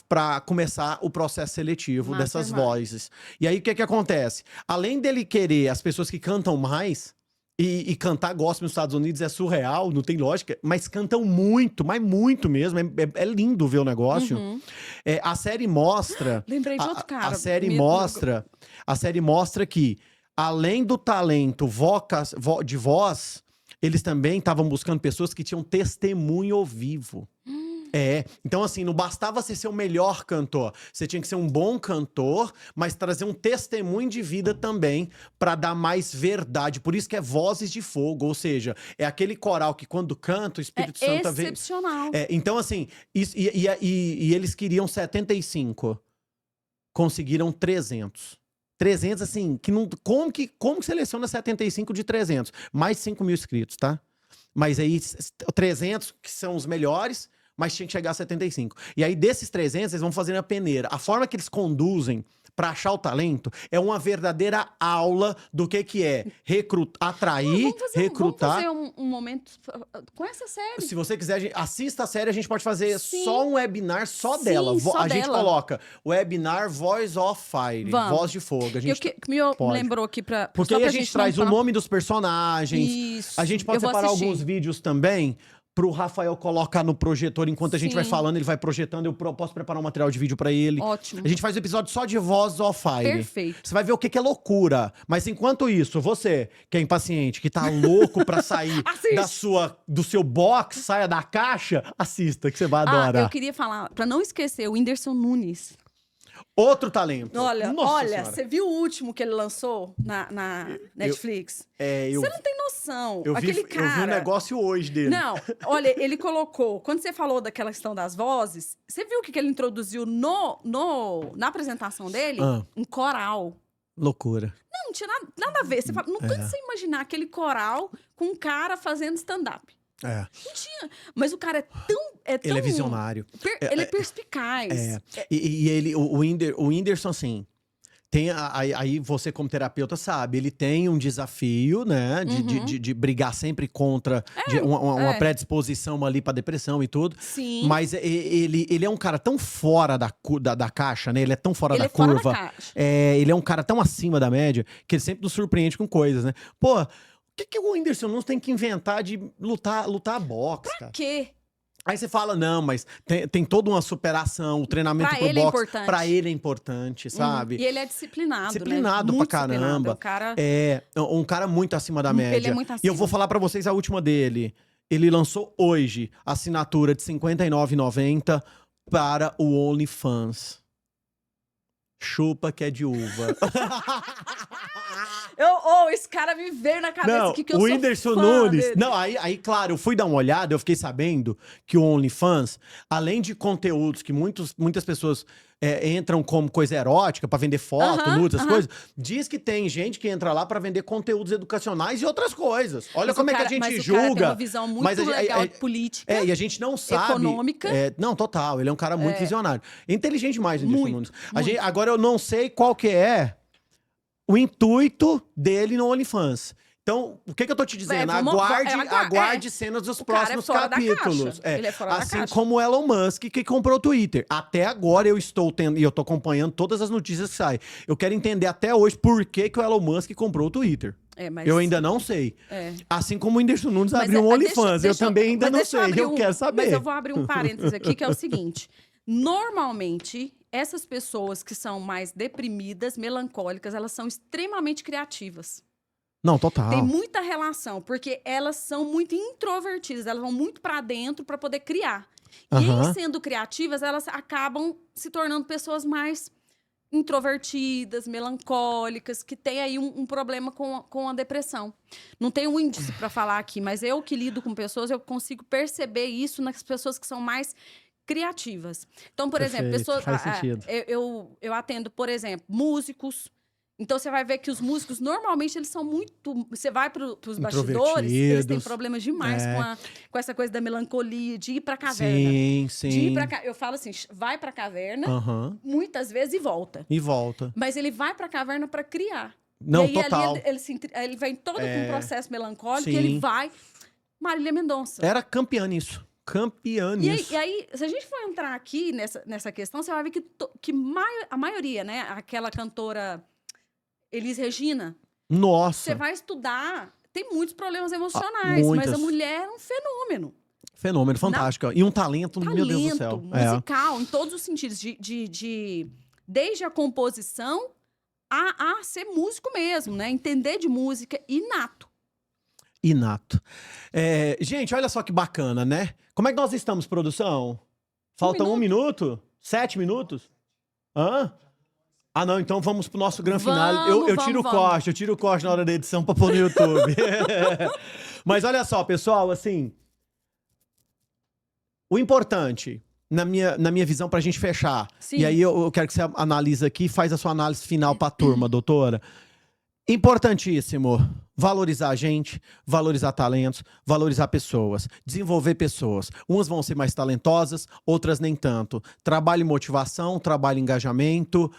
A: para começar o processo seletivo dessas vozes. E aí, o que acontece? Além dele querer as pessoas que cantam mais, e cantar gospel nos Estados Unidos é surreal, não tem lógica, mas cantam muito, mas muito mesmo. É lindo ver o negócio. A série mostra...
B: Lembrei de outro cara.
A: A série mostra que, além do talento de voz, eles também estavam buscando pessoas que tinham testemunho ao vivo. Então assim, não bastava você ser o melhor cantor. Você tinha que ser um bom cantor, mas trazer um testemunho de vida também pra dar mais verdade. Por isso que é Vozes de Fogo, ou seja, é aquele coral que quando canta, o Espírito Santo vem...
B: excepcional.
A: Então assim, e eles queriam 75. Conseguiram 300. 300, assim, que não... Como que seleciona 75 de 300? Mais 5 mil inscritos, tá? Mas aí, 300, que são os melhores... mas tinha que chegar a 75. E aí, desses 300, eles vão fazer a peneira. A forma que eles conduzem pra achar o talento é uma verdadeira aula do que é atrair, recrutar.
B: Vamos fazer um momento com essa série.
A: Se você quiser, assista a série, a gente pode fazer
B: Sim.
A: só um webinar só
B: Sim,
A: dela.
B: só
A: A gente
B: dela.
A: coloca webinar Voice of Fire,
B: Vamos.
A: Voz de Fogo. A gente
B: Me
A: pode.
B: lembrou aqui pra...
A: Porque
B: só
A: aí
B: pra
A: a gente traz
B: não
A: o nome dos personagens.
B: Isso.
A: A gente pode
B: Eu vou
A: separar
B: assistir.
A: alguns vídeos também pro Rafael colocar no projetor enquanto a gente vai
B: Sim.
A: falando, ele vai projetando, eu posso preparar um material de vídeo pra ele.
B: Ótimo.
A: A gente faz um episódio só de Voz of Fire.
B: Perfeito.
A: Você vai ver o que é loucura. Mas enquanto isso, você, que é impaciente, que tá louco pra sair
B: Assiste.
A: do seu box, saia da caixa, assista, que você vai adorar.
B: eu queria falar, pra não esquecer, o Whindersson Nunes.
A: Outro talento.
B: Olha,
A: Nossa Senhora.
B: você viu o último que ele lançou na Netflix?
A: eu,
B: Você não tem noção.
A: eu, vi,
B: Aquele cara...
A: eu vi um negócio hoje dele.
B: Não, olha, ele colocou... Quando você falou daquela questão das vozes, você viu o que ele introduziu na apresentação dele? Um coral.
A: Loucura.
B: Não tinha nada a ver. Você fala, não cansa você imaginar aquele coral com um cara fazendo stand-up.
A: É.
B: Não tinha. Mas o cara é tão...
A: Ele é visionário.
B: Ele é perspicaz.
A: E ele, o Whindersson, assim, tem aí você como terapeuta sabe, ele tem um desafio, né, de brigar sempre contra uma predisposição ali pra depressão e tudo.
B: Sim.
A: Mas ele é um cara tão fora da caixa, né, ele é tão fora da
B: fora
A: curva.
B: da caixa.
A: Ele é um cara tão acima da média que ele sempre nos surpreende com coisas, né. Pô, o que o Whindersson Nunes tem que inventar de lutar boxe, cara?
B: Pra quê?
A: Aí você fala, não, mas tem toda uma superação, o treinamento
B: Pra
A: pro
B: ele é
A: boxe,
B: importante.
A: pra ele é importante, sabe?
B: E ele é disciplinado,
A: Disciplinado
B: né?
A: pra
B: Muito
A: caramba.
B: disciplinado. É um cara...
A: É, um cara muito acima da média.
B: Ele é muito
A: E eu
B: acima.
A: vou falar pra vocês a última dele. Ele lançou hoje assinatura de R$ 59,90 para o OnlyFans. Chupa que é de uva.
B: Esse cara me veio na cabeça
A: Não,
B: que eu
A: o
B: sou
A: Whindersson
B: fã
A: Nunes.
B: dele.
A: Não, aí, claro, eu fui dar uma olhada, eu fiquei sabendo que o OnlyFans, além de conteúdos que muitas pessoas entram como coisa erótica pra vender foto, nudes, essas coisas, diz que tem gente que entra lá pra vender conteúdos educacionais e outras coisas. Olha
B: Mas
A: como
B: o
A: é que a
B: cara-
A: gente
B: mas o cara
A: julga.
B: tem uma visão muito legal de política.
A: E a gente não sabe.
B: econômica.
A: Não, total. Ele é um cara muito visionário. Inteligente demais, o Whindersson
B: Muito,
A: Nunes. Agora eu não sei qual que é o intuito dele no OnlyFans. Então, o que eu tô te dizendo? Aguarde cenas dos próximos
B: fora da
A: capítulos.
B: caixa. Ele é fora da
A: Assim
B: caixa.
A: como o Elon Musk, que comprou o Twitter. Até agora eu estou tendo, e eu tô acompanhando todas as notícias que saem. Eu quero entender até hoje por que o Elon Musk comprou o Twitter.
B: Mas...
A: Eu ainda não sei. Assim como o Whindersson Nunes
B: Mas
A: abriu um OnlyFans. Eu também ainda não sei.
B: abrir
A: Eu quero saber.
B: Mas eu vou abrir um parênteses aqui, que é o seguinte. Normalmente, essas pessoas que são mais deprimidas, melancólicas, elas são extremamente criativas.
A: Não, total.
B: Tem muita relação, porque elas são muito introvertidas, elas vão muito pra dentro pra poder criar. E em sendo criativas, elas acabam se tornando pessoas mais introvertidas, melancólicas, que têm aí um problema com a depressão. Não tem um índice pra falar aqui, mas eu que lido com pessoas, eu consigo perceber isso nas pessoas que são mais criativas. Então, por exemplo, pessoas...
A: faz sentido.
B: Eu atendo, por exemplo, músicos. Então, você vai ver que os músicos, normalmente, eles são muito... Você vai para os bastidores, eles têm problemas demais com essa coisa da melancolia, de ir pra caverna.
A: Sim.
B: De ir eu falo assim, vai pra caverna, muitas vezes, e volta.
A: E volta.
B: Mas ele vai pra caverna pra criar.
A: Não,
B: e aí,
A: total.
B: ali, ele vem todo com um processo melancólico e ele vai... Marília Mendonça.
A: Era campeã nisso. Campeã nisso.
B: E aí, se a gente for entrar aqui nessa questão, você vai ver que a maioria, né? Aquela cantora Elis Regina.
A: Nossa.
B: Você vai estudar, tem muitos problemas emocionais, mas a mulher é um fenômeno.
A: Fenômeno, fantástico. E um talento, meu Deus do céu.
B: Musical, em todos os sentidos. Desde a composição a ser músico mesmo, né? Entender de música inato.
A: Gente, olha só que bacana, né? Como é que nós estamos, produção? Falta 1 minuto? 7 minutos? Hã? Ah, não, então vamos pro nosso grande final. Eu tiro o corte na hora da edição pra pôr no YouTube. Mas olha só, pessoal, assim... O importante, na minha visão, pra gente fechar,
B: Sim.
A: e aí eu quero que você analise aqui e faz a sua análise final pra turma, doutora. Importantíssimo. valorizar a gente, valorizar talentos, valorizar pessoas, desenvolver pessoas. Umas vão ser mais talentosas, outras nem tanto. Trabalho em motivação, trabalho em engajamento,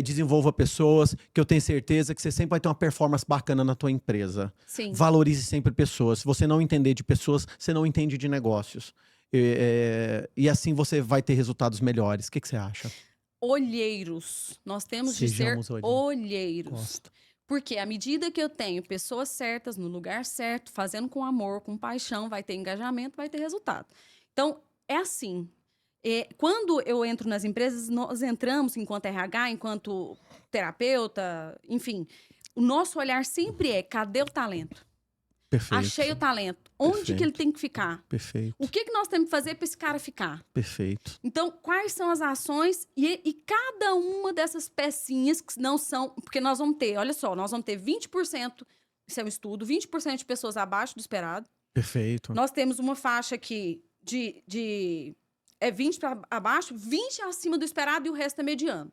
A: desenvolva pessoas, que eu tenho certeza que você sempre vai ter uma performance bacana na tua empresa.
B: Sim.
A: Valorize sempre pessoas. Se você não entender de pessoas, você não entende de negócios. E assim você vai ter resultados melhores. O que você acha?
B: Olheiros. Nós temos de ser
A: Sejamos
B: olheiros.
A: Gosto.
B: Porque à medida que eu tenho pessoas certas, no lugar certo, fazendo com amor, com paixão, vai ter engajamento, vai ter resultado. Então, é assim. Quando eu entro nas empresas, nós entramos enquanto RH, enquanto terapeuta, enfim. O nosso olhar sempre é, cadê o talento?
A: Perfeito.
B: Achei o talento. Onde que ele tem que ficar?
A: Perfeito.
B: O que nós temos que fazer para esse cara ficar?
A: Perfeito.
B: Então, quais são as ações e cada uma dessas pecinhas que não são... Porque nós vamos ter, olha só, nós vamos ter 20%, isso é um estudo, 20% de pessoas abaixo do esperado.
A: Perfeito.
B: Nós temos uma faixa aqui de 20 para abaixo, 20 acima do esperado e o resto é mediano.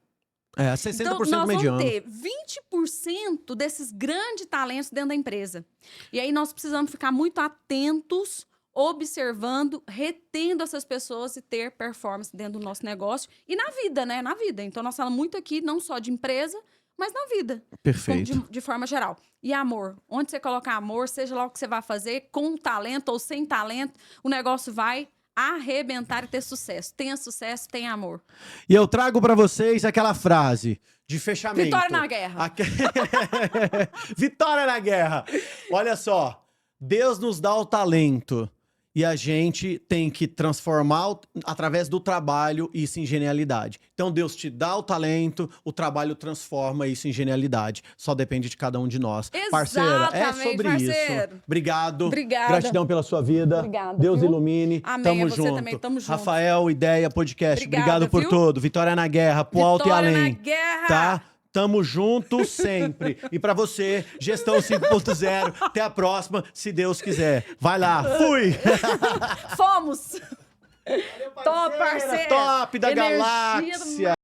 A: 60%
B: então, nós
A: mediano.
B: vamos ter 20% desses grandes talentos dentro da empresa. E aí nós precisamos ficar muito atentos, observando, retendo essas pessoas e ter performance dentro do nosso negócio. E na vida, né? Na vida. Então, nós falamos muito aqui, não só de empresa, mas na vida.
A: Perfeito.
B: De forma geral. E amor. Onde você colocar amor, seja lá o que você vai fazer, com talento ou sem talento, o negócio vai arrebentar e ter sucesso. Tenha sucesso, tenha amor.
A: E eu trago pra vocês aquela frase de fechamento.
B: Vitória na guerra.
A: Vitória na guerra. Olha só, Deus nos dá o talento e a gente tem que transformar através do trabalho isso em genialidade. Então Deus te dá o talento, o trabalho transforma isso em genialidade. Só depende de cada um de nós. Parceira, é sobre
B: parceiro.
A: isso. Obrigado.
B: Obrigada.
A: Gratidão pela sua vida.
B: Obrigada,
A: Deus
B: viu?
A: ilumine.
B: Amém.
A: Tamo
B: Você
A: junto.
B: também, tamo junto.
A: Rafael, Ideia Podcast.
B: Obrigada,
A: Obrigado por
B: viu?
A: tudo. Vitória na guerra, pro alto e
B: Vitória
A: além.
B: na guerra.
A: Tá? Tamo junto sempre. E pra você, Gestão 5.0. Até a próxima, se Deus quiser. Vai lá. Fui!
B: Fomos!
A: Valeu,
B: Top, parceiro!
A: Top da
B: Energia
A: galáxia!